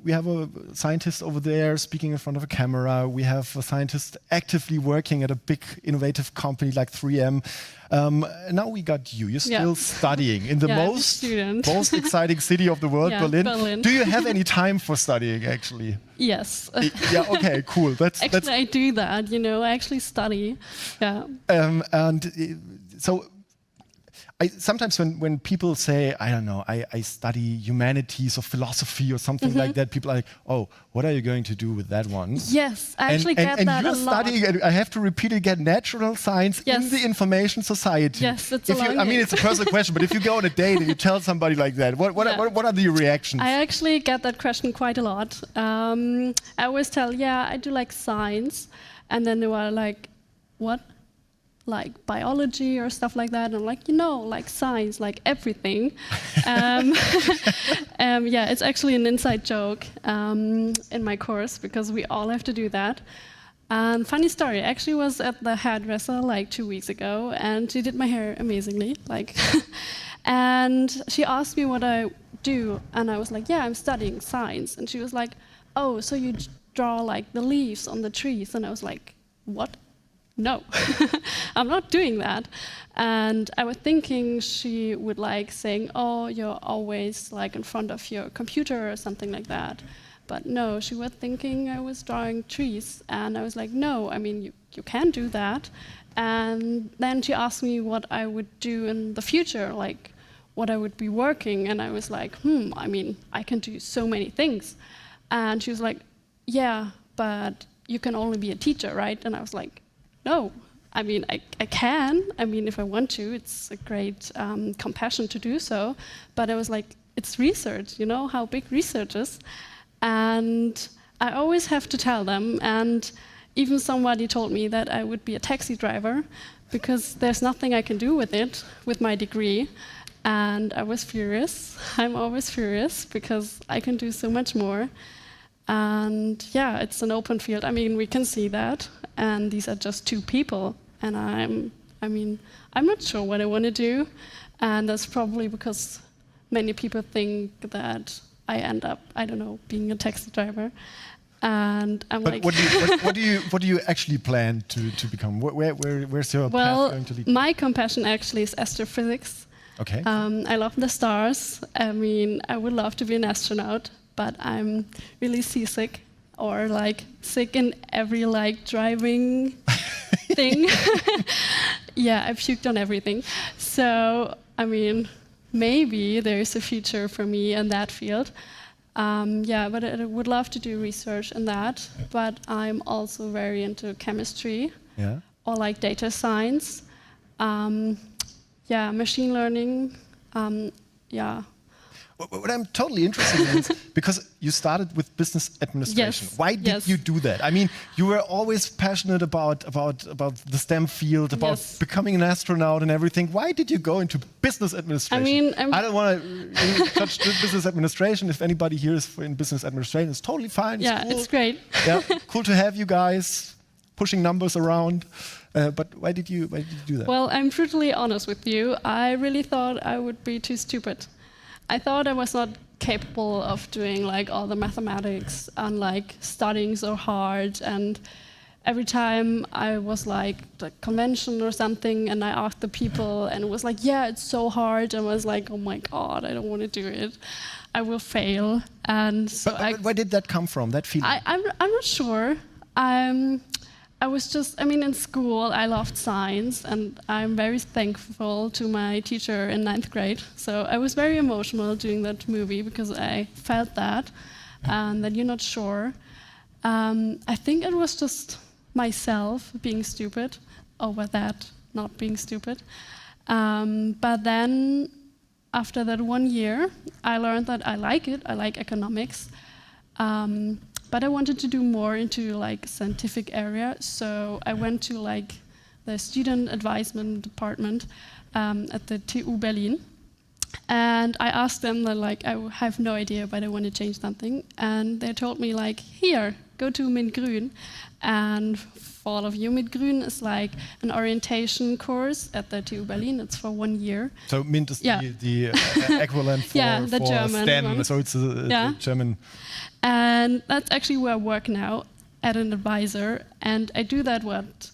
we have a scientist over there speaking in front of a camera. We have a scientist actively working at a big innovative company like 3M. Now we got you. You're still studying in the most exciting city of the world, Berlin. Do you have any time for studying, actually? Yes. Yeah. Okay. Cool. Actually, I do that. I actually study. Yeah. So. Sometimes when people say, I don't know, I study humanities or philosophy or something like that, people are like, oh, what are you going to do with that one? Yes, I actually get that a lot. And you're studying, and I have to repeat it again, natural science in the information society. Yes, it's a long I mean, it's a personal question, but if you go on a date and you tell somebody like that, what are the reactions? I actually get that question quite a lot. I always tell, I do like science. And then they were like, what? Like biology or stuff like that, and I'm like, like science, like everything. It's actually an inside joke in my course because we all have to do that. And funny story, I actually was at the hairdresser like 2 weeks ago, and she did my hair amazingly, and she asked me what I do, and I was like, I'm studying science, and she was like, oh, so you draw like the leaves on the trees, and I was like, what? No, I'm not doing that. And I was thinking she would like saying, oh, you're always like in front of your computer or something like that. But no, she was thinking I was drawing trees. And I was like, no, I mean, you can do that. And then she asked me what I would do in the future, like what I would be working. And I was like, I mean, I can do so many things. And she was like, yeah, but you can only be a teacher, right? And I was like, no, I mean, I can. I mean, if I want to, it's a great compassion to do so. But I was like, it's research, how big research is. And I always have to tell them. And even somebody told me that I would be a taxi driver because there's nothing I can do with it, with my degree. And I was furious. I'm always furious because I can do so much more. And it's an open field. I mean, we can see that. And these are just 2 people. And I'm not sure what I want to do. And that's probably because many people think that I end up, I don't know, being a taxi driver. And I'm but like, what do you actually plan to become? Where's your path going to lead? My compassion actually is astrophysics. Okay. I love the stars. I mean, I would love to be an astronaut, but I'm really seasick or like sick in every like driving thing. I puked on everything. So, I mean, maybe there's a future for me in that field. But I would love to do research in that. But I'm also very into chemistry or like data science. Machine learning. What I'm totally interested in is because you started with business administration. Yes. Why did you do that? I mean, you were always passionate about the STEM field, about becoming an astronaut and everything. Why did you go into business administration? I mean, I don't want to touch business administration. If anybody here is in business administration, it's totally fine. It's cool. It's great. Cool to have you guys pushing numbers around. But why did you do that? Well, I'm brutally honest with you. I really thought I would be too stupid. I thought I was not capable of doing like all the mathematics and like studying so hard. And every time I was like the convention or something and I asked the people and it was like, it's so hard. And I was like, oh my God, I don't want to do it. I will fail. And so but where did that come from, that feeling? I'm not sure. I was just, in school, I loved science, and I'm very thankful to my teacher in 9th grade. So I was very emotional doing that movie because I felt that you're not sure. I think it was just myself being stupid over that not being stupid. But then after that 1 year, I learned that I like it. I like economics. But I wanted to do more into like scientific area, so I went to like the student advisement department at the TU Berlin, and I asked them that like I have no idea, but I want to change something, and they told me like, here, go to Mint Grün, and for all of you. Mit Grün is like an orientation course at the TU Berlin. It's for 1 year. So MINT is the equivalent for, the for German STEM, one. so it's a German. And that's actually where I work now, at an advisor. And I do that what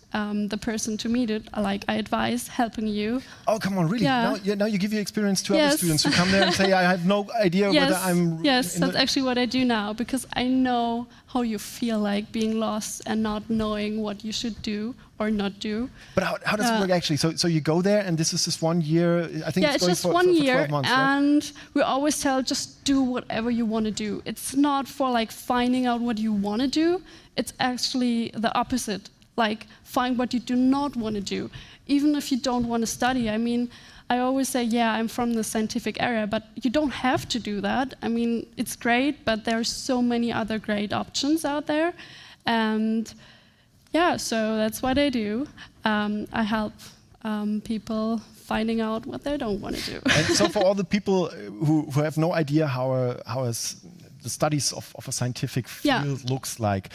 the person to meet it, like I advise, helping you. Oh, come on, really? Yeah. Now you give your experience to other students who come there and say, I have no idea whether I'm... Yes, that's actually what I do now, because I know how you feel like being lost and not knowing what you should do or not do. But how does it work actually? So you go there and this is just 1 year, I think it's going just for 1 year, 12 months, and right? we always tell just do whatever you want to do. It's not for like finding out what you want to do, it's actually the opposite. Like, find what you do not want to do, even if you don't want to study. I mean, I always say, yeah, I'm from the scientific area, but you don't have to do that. I mean, it's great, but there's so many other great options out there. And yeah, so that's what I do. I help people finding out what they don't want to do. And so for all the people who have no idea how the studies of a scientific field looks like.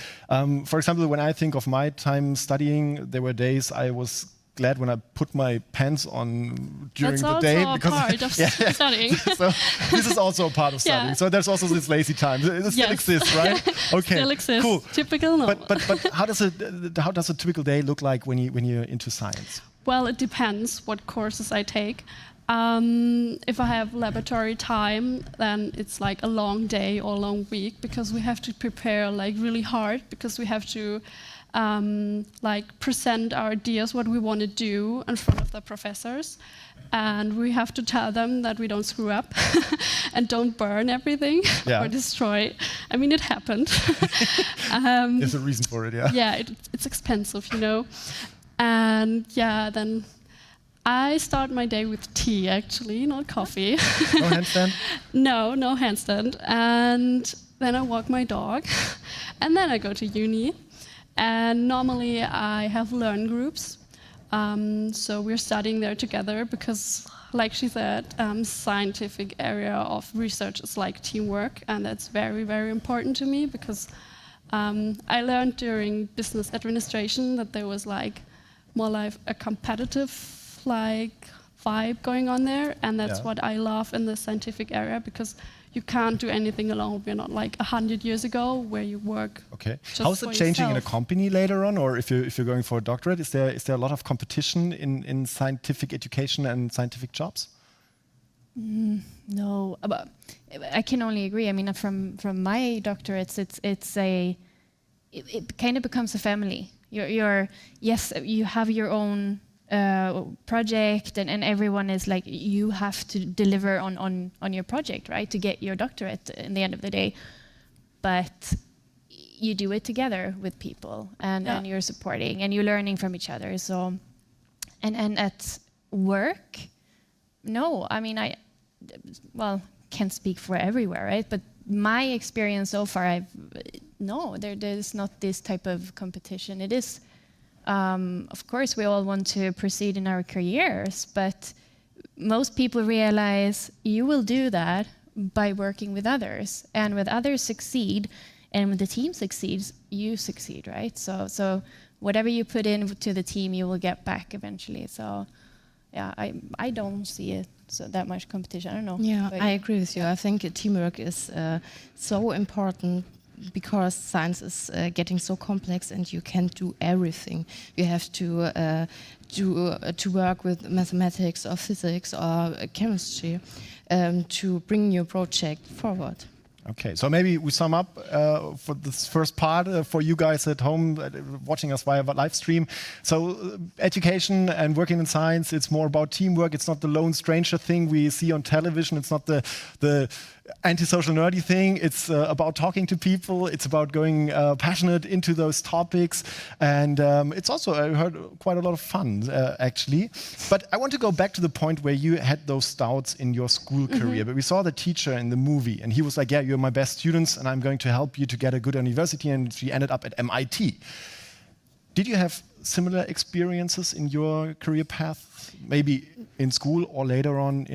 For example, when I think of my time studying, there were days I was glad when I put my pants on during the day. That's also a part of studying. So this is also a part of studying. So there's also this lazy time. It still exists, right? Okay, still exists. Cool. Typical, no. But how does a typical day look like when you're into science? Well, it depends what courses I take. If I have laboratory time, then it's like a long day or a long week, because we have to prepare like really hard, because we have to like present our ideas, what we want to do in front of the professors. And we have to tell them that we don't screw up and don't burn everything or destroy. I mean, it happened. There's a reason for it, yeah. Yeah, it's expensive, you know. And yeah, then I start my day with tea, actually, not coffee. No handstand? No handstand. And then I walk my dog. And then I go to uni. And normally I have learn groups. So we're studying there together because, like she said, scientific area of research is like teamwork. And that's very, very important to me, because I learned during business administration that there was like more like a competitive like vibe going on there, and that's what I love in the scientific area, because you can't do anything alone. We're not like 100 years ago where you work. Okay. Just How is it changing in a company later on, or if you're going for a doctorate? Is there a lot of competition in scientific education and scientific jobs? No, but I can only agree. I mean, from my doctorates, it kind of becomes a family. You have your own project, and everyone is like, you have to deliver on your project, right, to get your doctorate in the end of the day. But you do it together with people, and you're supporting and you're learning from each other. So, and at work, no, I mean, can't speak for everywhere, right? But my experience so far, there's not this type of competition. It is. Of course, we all want to proceed in our careers, but most people realize you will do that by working with others, and when others succeed, and when the team succeeds, you succeed, right? So whatever you put into the team, you will get back eventually. So, yeah, I don't see it that much competition. I don't know. Yeah, I agree with you. I think teamwork is so important, because science is getting so complex and you can't do everything. You have to work with mathematics or physics or chemistry to bring your project forward. Okay, so maybe we sum up for this first part for you guys at home watching us via live stream. So education and working in science, it's more about teamwork. It's not the lone stranger thing we see on television. It's not the antisocial nerdy thing. It's about talking to people. It's about going passionate into those topics. And it's also, I heard, quite a lot of fun, actually. But I want to go back to the point where you had those doubts in your school career. But we saw the teacher in the movie, and he was like, yeah, you're my best students, and I'm going to help you to get a good university. And she ended up at MIT. Did you have similar experiences in your career path, maybe in school or later on?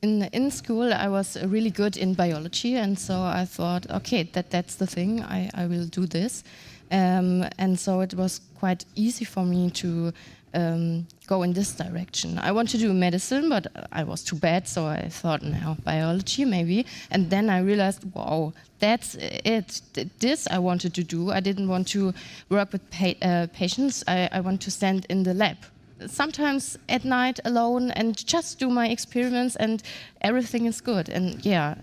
In school, I was really good in biology, and so I thought, okay, that's the thing. I will do this. And so it was quite easy for me to go in this direction. I want to do medicine, but I was too bad, so I thought, no, biology maybe. And then I realized, wow, that's it. This I wanted to do. I didn't want to work with patients. I want to stand in the lab. Sometimes at night alone and just do my experiments, and everything is good. And yeah.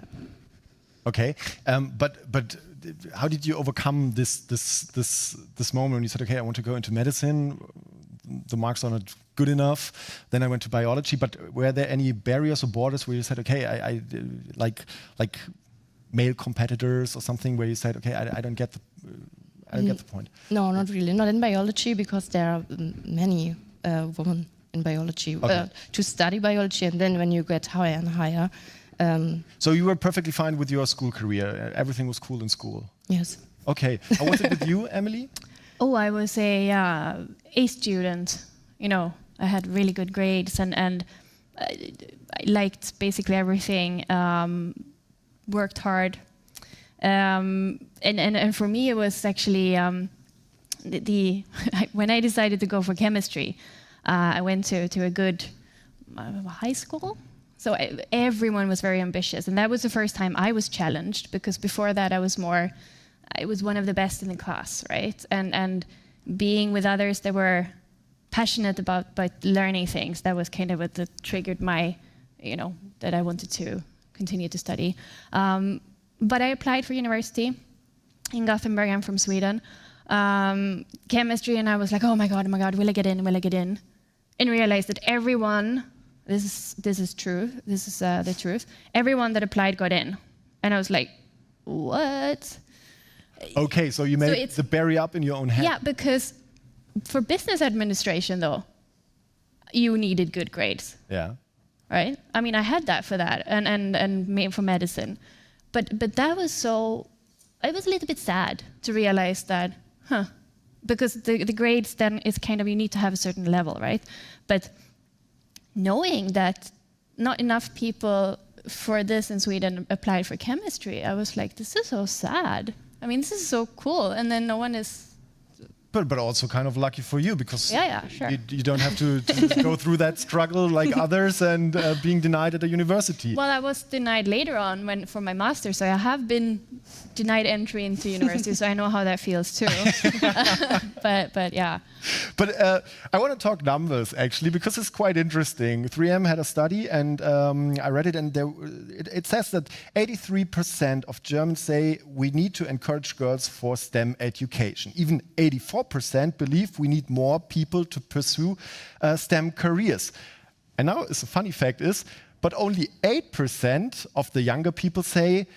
Okay, but how did you overcome this moment when you said, okay, I want to go into medicine? The marks are not good enough. Then I went to biology. But were there any barriers or borders where you said, okay, I like male competitors or something, where you said, okay, I don't get the point? No, not really. Not in biology, because there are many women in biology to study biology, and then when you get higher and higher. So you were perfectly fine with your school career. Everything was cool in school. Yes. Okay. How was it with you, Emily? Oh, I was a student. You know, I had really good grades, and I liked basically everything. Worked hard, and for me it was actually when I decided to go for chemistry, I went to a good high school. So everyone was very ambitious, and that was the first time I was challenged, because before that I was one of the best in the class, right? And being with others that were passionate about learning things, that was kind of what triggered my, that I wanted to continue to study. But I applied for university in Gothenburg. I'm from Sweden. Chemistry, and I was like, oh my God, will I get in? And realized that everyone, this is true, this is the truth, everyone that applied got in. And I was like, what? Okay, so you made the barrier up in your own head. Yeah, because for business administration, though, you needed good grades. Yeah. Right? I mean, I had that for that, and for medicine. But that was so, I was a little bit sad to realize that, because the grades then is kind of, you need to have a certain level, right? But knowing that not enough people for this in Sweden applied for chemistry, I was like, this is so sad. I mean, this is so cool, and then no one is. But also kind of lucky for you, because sure. you don't have to go through that struggle like others and being denied at a university. Well, I was denied later on for my master's, so I have been denied entry into university, so I know how that feels too. but yeah. But I want to talk numbers, actually, because it's quite interesting. 3M had a study, and I read it, and it says that 83% of Germans say we need to encourage girls for STEM education. Even 84% believe we need more people to pursue STEM careers. And now, the funny fact is, but only 8% of the younger people say,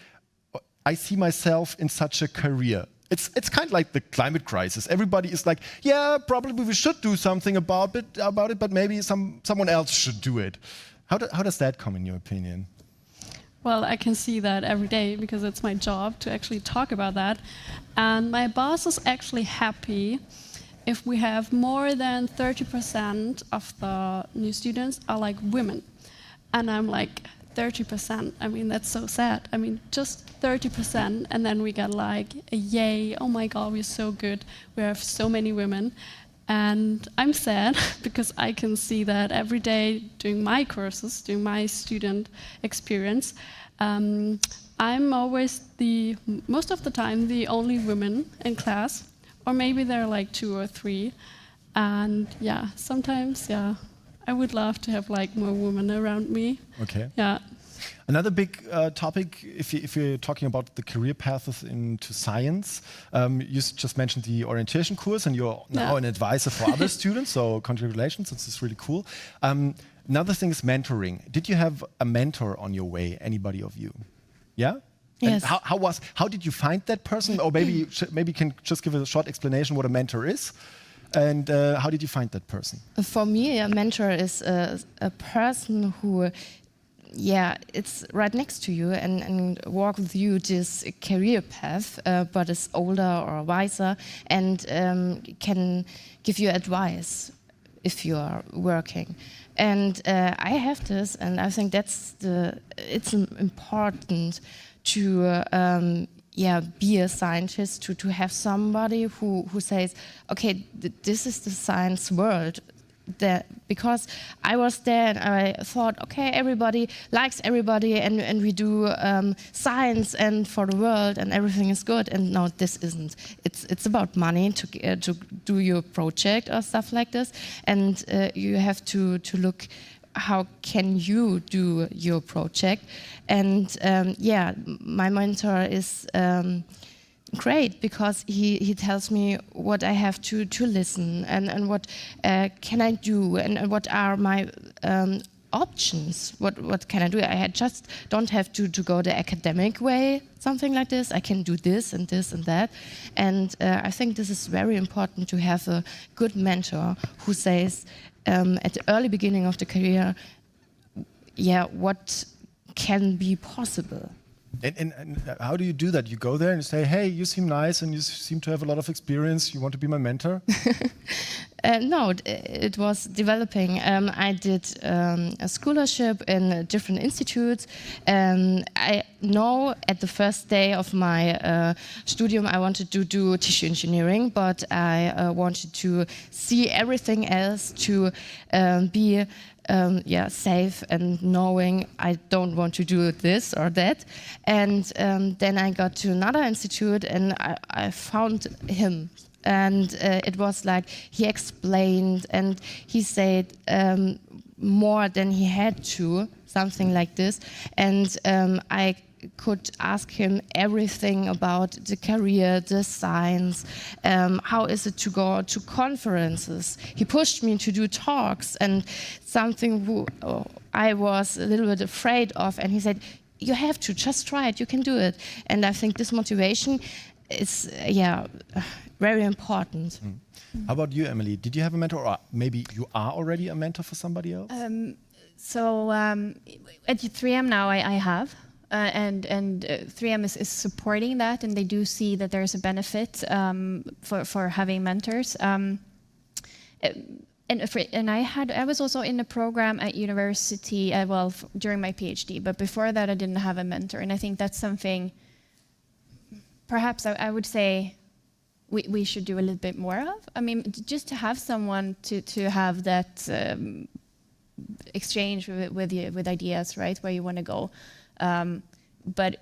I see myself in such a career. It's kind of like the climate crisis. Everybody is like, yeah, probably we should do something about it, but maybe someone else should do it. How does that come, in your opinion? Well, I can see that every day, because it's my job to actually talk about that. And my boss is actually happy if we have more than 30% of the new students are like women. And I'm like, 30%, I mean, that's so sad. I mean, just 30%, and then we got like a yay, oh my God, we're so good. We have so many women. And I'm sad because I can see that every day doing my courses, doing my student experience. I'm always most of the time, the only woman in class, or maybe there are like 2 or 3. And yeah, sometimes, I would love to have like more women around me. Okay. Yeah. Another big topic, if you're talking about the career paths into science, you just mentioned the orientation course, and you're now an advisor for other students, so congratulations, this is really cool. Another thing is mentoring. Did you have a mentor on your way, anybody of you? Yeah? Yes. And how did you find that person? Or maybe you can just give a short explanation what a mentor is. And how did you find that person? For me, a mentor is a person who, it's right next to you and walk with you this career path, but is older or wiser, and can give you advice if you are working. And I have this, and I think it's important to be a scientist, to have somebody who says, okay, this is the science world. Because I was there and I thought, okay, everybody likes everybody and we do science and for the world and everything is good. And no, this isn't. It's about money to do your project or stuff like this. And you have to look how can you do your project. And my mentor is great, because he tells me what I have to listen and what can I do and what are my options. What can I do? I just don't have to go the academic way, something like this. I can do this and this and that. And I think this is very important, to have a good mentor who says at the early beginning of the career, what can be possible. And how do you do that? You go there and you say, hey, you seem nice and you seem to have a lot of experience. You want to be my mentor? No, it was developing. I did a scholarship in different institutes. I know at the first day of my studium I wanted to do tissue engineering, but I wanted to see everything else, to be safe and knowing I don't want to do this or that. And then I got to another institute and I found him. And it was like he explained and he said more than he had to, something like this. And I could ask him everything about the career, the science, how is it to go to conferences. He pushed me to do talks, and something I was a little bit afraid of, and he said, you have to, just try it, you can do it. And I think this motivation is, very important. How about you, Emily? Did you have a mentor, or maybe you are already a mentor for somebody else? At 3M now I have. And 3M is supporting that, and they do see that there's a benefit for having mentors. And I was also in a program at university, during my PhD, but before that I didn't have a mentor, and I think that's something perhaps I would say we should do a little bit more of. I mean, just to have someone to have that exchange with ideas, right, where you want to go. But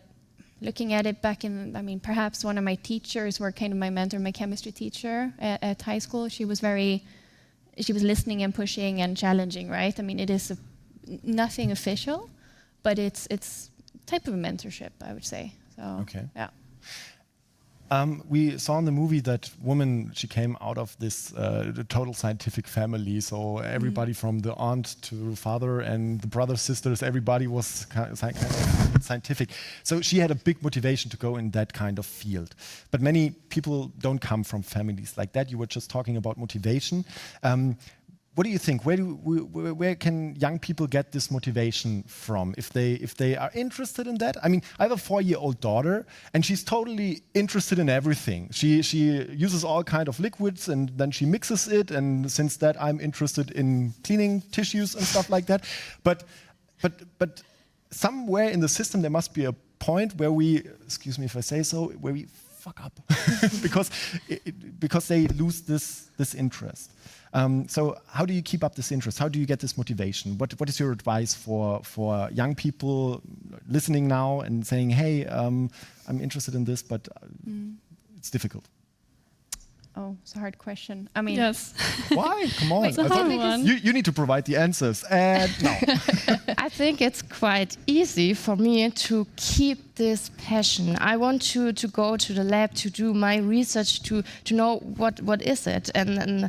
looking at it back in, perhaps one of my teachers were kind of my mentor, my chemistry teacher at high school. She was listening and pushing and challenging, right? I mean, it is nothing official, but it's type of a mentorship, I would say. So, okay. Yeah. We saw in the movie that woman, she came out of this total scientific family. So everybody from the aunt to father and the brothers, sisters, everybody was kind of scientific. So she had a big motivation to go in that kind of field. But many people don't come from families like that. You were just talking about motivation. What do you think? Where can young people get this motivation from if they are interested in that? I mean, I have a 4-year-old daughter, and she's totally interested in everything. She uses all kind of liquids, and then she mixes it. And since that, I'm interested in cleaning tissues and stuff like that. But somewhere in the system there must be a point where we, excuse me if I say so, where we fuck up because they lose this interest. So how do you keep up this interest? How do you get this motivation? What is your advice for young people listening now and saying, hey, I'm interested in this, but it's difficult? Oh, it's a hard question. I mean, yes. Why? Come on. It's a hard one. You need to provide the answers. And no. I think it's quite easy for me to keep this passion. I want to go to the lab to do my research to know what is it. And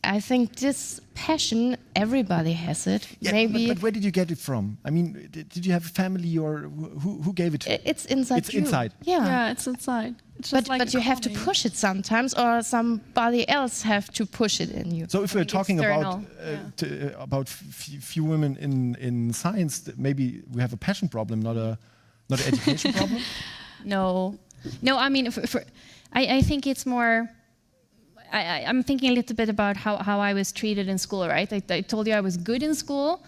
I think this passion, everybody has it. Yeah, maybe. But where did you get it from? I mean, did you have a family, or who gave it to you? It's inside. It's inside. Yeah, it's inside. It's but you have to push it sometimes, or somebody else have to push it in you. So if we're talking about few women in science, maybe we have a passion problem, not an education problem. No. I mean, I think it's more. I'm thinking a little bit about how I was treated in school, right? I told you I was good in school,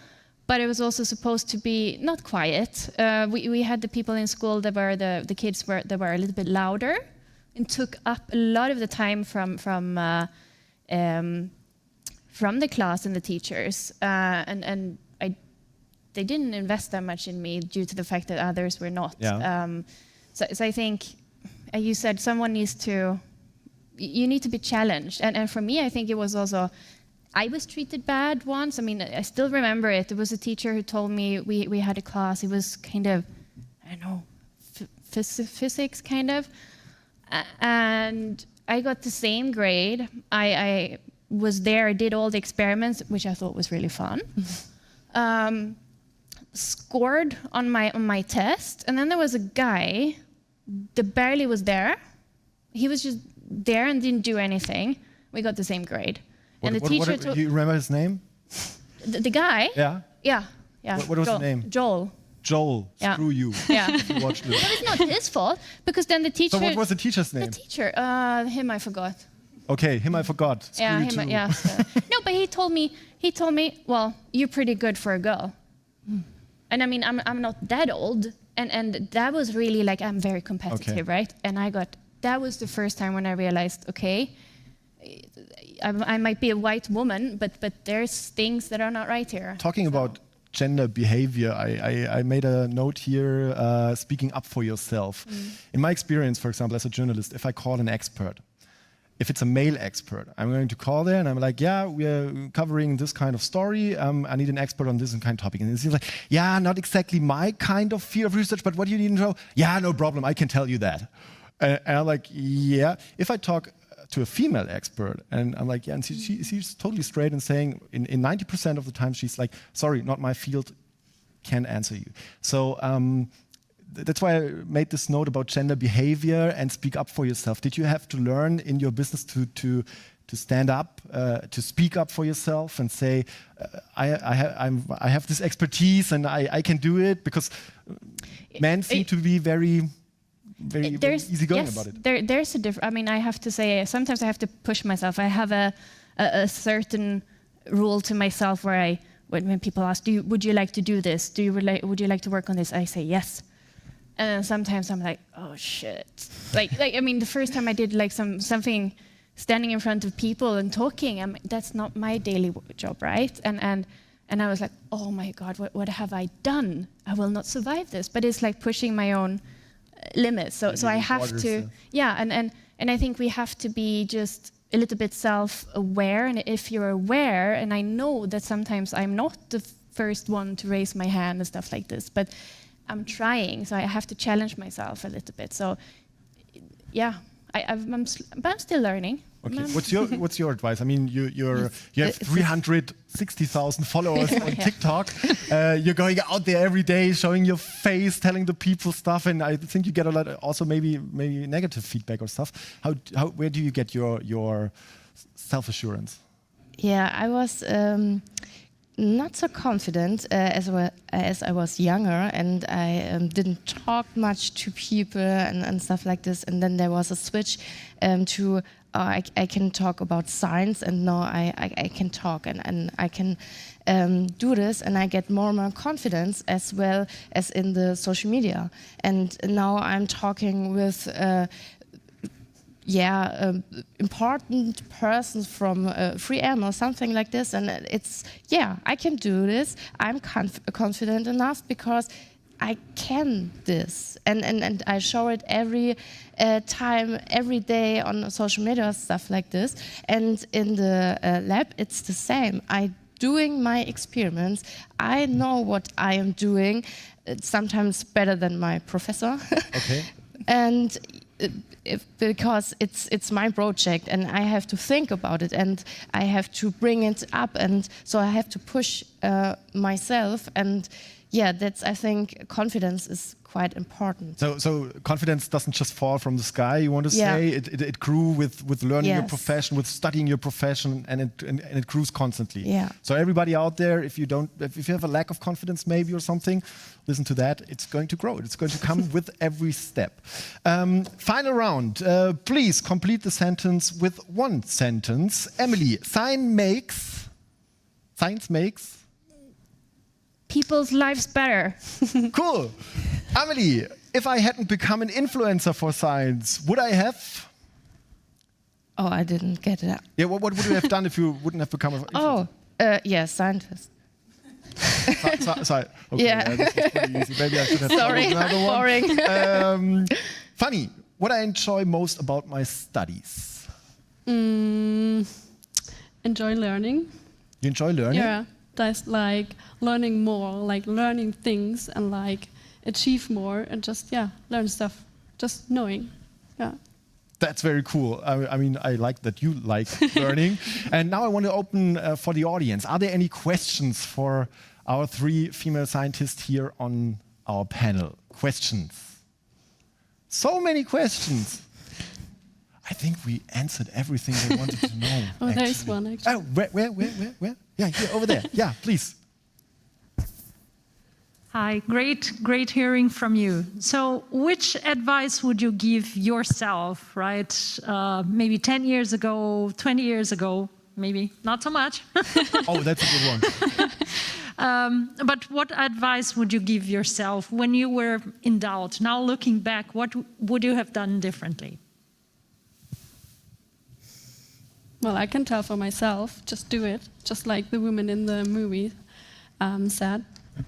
but it was also supposed to be not quiet. We had the people in school that were the kids that were a little bit louder and took up a lot of the time from the class and the teachers, and they didn't invest that much in me due to the fact that others were not. Yeah. So I think, you said, you need to be challenged, and for me, I think it was also, I was treated bad once. I mean, I still remember it. There was a teacher who told me, we had a class, it was kind of, I don't know, physics kind of, and I got the same grade. I was there, I did all the experiments, which I thought was really fun. Scored on my test, and then there was a guy that barely was there. He was just there and didn't do anything. We got the same grade. And the teacher do you remember his name? The guy? Yeah. Yeah. What was his name? Joel. Joel. Yeah. Screw you. Yeah. If you watched it. But it's not his fault, because then the teacher. So what was the teacher's name? The teacher. Him I forgot. Okay, him I forgot. Screw Yeah, you him. too. Yeah. So. No, but he told me, well, you're pretty good for a girl. And I mean, I'm not that old, and that was really like, I'm very competitive, right? And that was the first time when I realized, okay, I might be a white woman, but there's things that are not right here. Talking about gender behavior, I made a note here, speaking up for yourself. In my experience, for example, as a journalist, if I call an expert, if it's a male expert, I'm going to call there and I'm like, yeah, we are covering this kind of story. I need an expert on this kind of topic. And he's like, yeah, not exactly my kind of field of research, but what do you need to know? Yeah, no problem, I can tell you that. And I'm like, yeah. If I talk to a female expert and I'm like, yeah, and she's totally straight and saying, in 90% of the time, she's like, sorry, not my field, can't answer you. So that's why I made this note about gender behavior and speak up for yourself. Did you have to learn in your business to stand up, to speak up for yourself and say, I have this expertise and I can do it? Because men seem to be very easygoing about it. There's a difference. I mean, I have to say, sometimes I have to push myself. I have a certain rule to myself where when people ask, would you like to do this? Would you like to work on this? I say yes. And then sometimes I'm like, oh shit. Like I mean, the first time I did like something, standing in front of people and talking, that's not my daily job, right? And I was like, oh my God, what have I done? I will not survive this. But it's like pushing my own limits. So I have to, and I think we have to be just a little bit self-aware. And if you're aware, and I know that sometimes I'm not the first one to raise my hand and stuff like this, but I'm trying, so I have to challenge myself a little bit. So, yeah, but I'm still learning. Okay. What's your advice? I mean, you have 360,000 followers on TikTok. You're going out there every day, showing your face, telling the people stuff, and I think you get a lot. Also, maybe negative feedback or stuff. Where do you get your self-assurance? Yeah, I was not so confident as I was younger, and I didn't talk much to people and stuff like this. And then there was a switch to I can talk about science, and now I can talk and I can do this, and I get more and more confidence as well as in the social media. And now I'm talking with important persons from 3M or something like this, and it's, I can do this. I'm confident enough because I can this, and I show it every time, every day on social media, stuff like this. And in the lab, it's the same. I doing my experiments. I know what I am doing, sometimes better than my professor. Okay. And because it's my project, and I have to think about it, and I have to bring it up, and so I have to push myself. And that's, I think, confidence is quite important. So confidence doesn't just fall from the sky, you want to say? It grew with learning your profession, with studying your profession, and it grows constantly. Yeah. So everybody out there, if you have a lack of confidence maybe or something, listen to that. It's going to grow. It's going to come with every step. Final round. Please complete the sentence with one sentence. Emily, science makes people's lives better. Cool. Amelie, if I hadn't become an influencer for science, would I have? Oh, I didn't get it. Yeah, what would you have done if you wouldn't have become an influencer? Oh, yeah, scientist. Sorry. Okay, Yeah. this was pretty easy. Maybe I should have Sorry, another one. boring. Funny, what I enjoy most about my studies. Enjoy learning. You enjoy learning? Yeah, that's like learning more, like learning things and like achieve more and just, learn stuff. Just knowing. Yeah. That's very cool. I mean, I like that you like learning. And now I want to open for the audience. Are there any questions for our 3 female scientists here on our panel? Questions? So many questions. I think we answered everything they wanted to know. Oh, there's one actually. Oh, where? Yeah, here, over there. Yeah, please. Hi, great hearing from you. So which advice would you give yourself, right? Maybe 10 years ago, 20 years ago, maybe not so much. Oh, that's a good one. But what advice would you give yourself when you were in doubt? Now looking back, what would you have done differently? Well, I can tell for myself, just do it. Just like the woman in the movie said.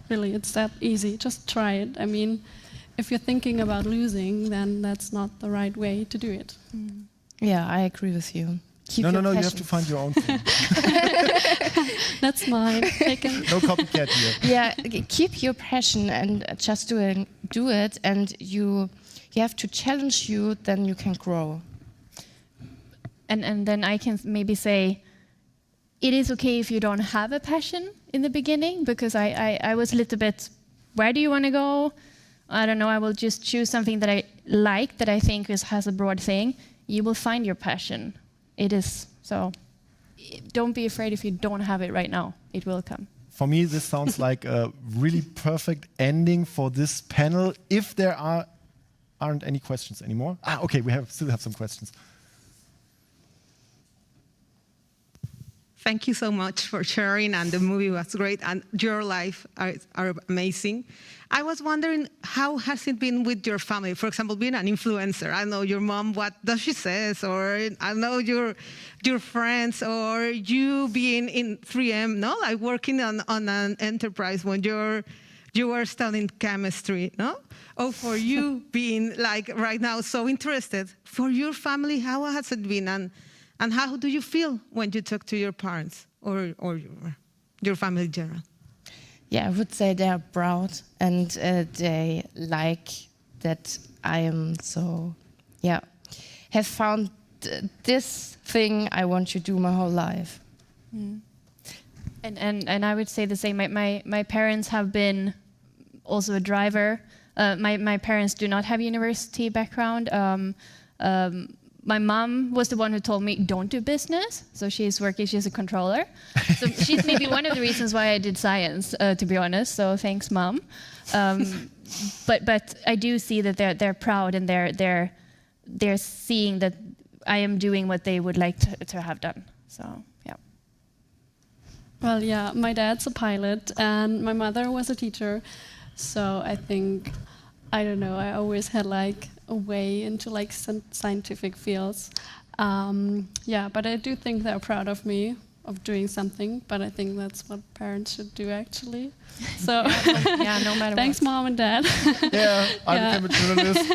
Really, it's that easy. Just try it. I mean, if you're thinking about losing, then that's not the right way to do it. Yeah, I agree with you. Keep No, your you have passion. to find your own thing. That's mine. No copycat here. Yeah, keep your passion and just do it, and you have to challenge you, then you can grow. And then I can maybe say, it is okay if you don't have a passion in the beginning, because I was a little bit, where do you want to go? I don't know, I will just choose something that I like, that I think has a broad thing. You will find your passion. It is, so don't be afraid if you don't have it right now. It will come. For me, this sounds like a really perfect ending for this panel. If there aren't any questions anymore. Okay, we still have some questions. Thank you so much for sharing, and the movie was great, and your life are amazing. I was wondering, how has it been with your family? For example, being an influencer. I know your mom, what does she say? Or I know your friends, or you being in 3M, no? Like working on an enterprise when you were studying chemistry, no? Or for you being like right now so interested. For your family, how has it been? And how do you feel when you talk to your parents or your family in general? Yeah, I would say they are proud, and they like that I am so, have found this thing I want to do my whole life. And I would say the same. My parents have been also a driver. My parents do not have university background. My mom was the one who told me, don't do business. So she's a controller. So she's maybe one of the reasons why I did science, to be honest. So thanks, Mom. But I do see that they're proud, and they're seeing that I am doing what they would like to have done. So, yeah. Well, yeah, my dad's a pilot, and my mother was a teacher. So I think, I don't know, I always had like a way into like scientific fields. But I do think they're proud of me, of doing something, but I think that's what parents should do actually. So no matter thanks, what. Mom and Dad. Yeah, I became a journalist.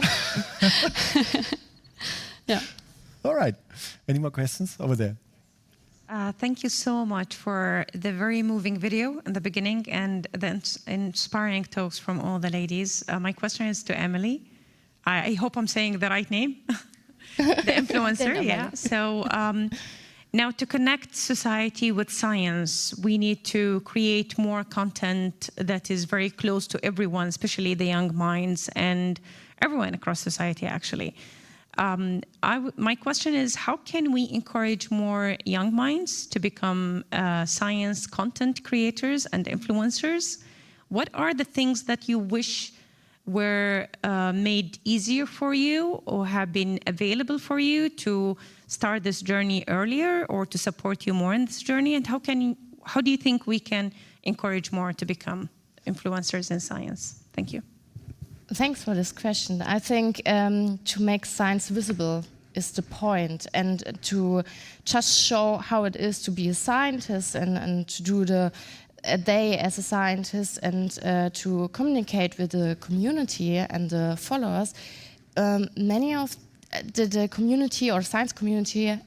Yeah. All right. Any more questions over there? Thank you so much for the very moving video in the beginning and the inspiring talks from all the ladies. My question is to Emily. I hope I'm saying the right name. The influencer, yeah. So now to connect society with science, we need to create more content that is very close to everyone, especially the young minds and everyone across society, actually. My question is, how can we encourage more young minds to become science content creators and influencers? What are the things that you wish were made easier for you or have been available for you to start this journey earlier or to support you more in this journey? And how do you think we can encourage more to become influencers in science? Thank you. Thanks for this question. I think to make science visible is the point, and to just show how it is to be a scientist and to do a day as a scientist and to communicate with the community and the followers. Many of the community or science community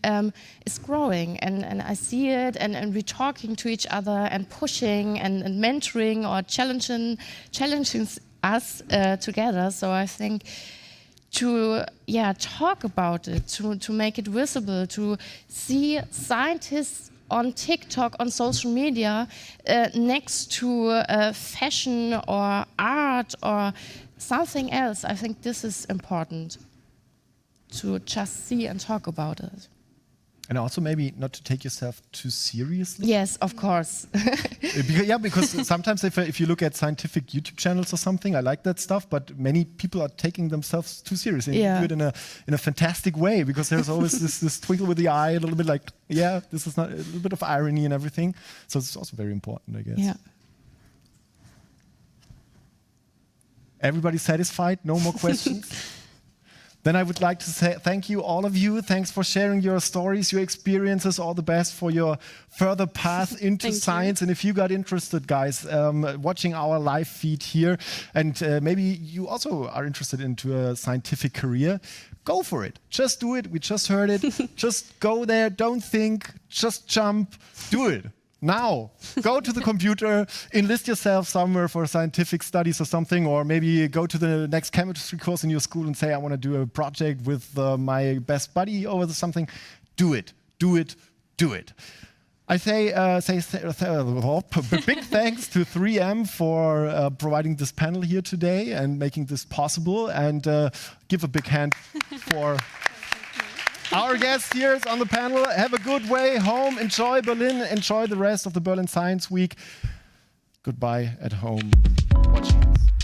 is growing, and I see it, and we're talking to each other and pushing and mentoring or challenging us together. So I think to talk about it, to make it visible, to see scientists on TikTok, on social media, next to fashion or art or something else. I think this is important, to just see and talk about it. And also maybe not to take yourself too seriously. Yes, of course. because sometimes if you look at scientific YouTube channels or something, I like that stuff, but many people are taking themselves too seriously. And do it in a fantastic way, because there's always this twinkle with the eye, a little bit like, this is not a little bit of irony and everything. So it's also very important, I guess. Yeah. Everybody satisfied? No more questions? Then I would like to say thank you, all of you. Thanks for sharing your stories, your experiences. All the best for your further path into science. And if you got interested, guys, watching our live feed here, and maybe you also are interested into a scientific career, go for it. Just do it. We just heard it. Just go there. Don't think. Just jump. Do it. Now, go to the computer, enlist yourself somewhere for scientific studies or something, or maybe go to the next chemistry course in your school and say, I want to do a project with my best buddy or something. Do it, do it, do it. I say big thanks to 3M for providing this panel here today and making this possible, and give a big hand for our guests here on the panel. Have a good way home. Enjoy Berlin. Enjoy the rest of the Berlin Science Week. Goodbye at home watching us.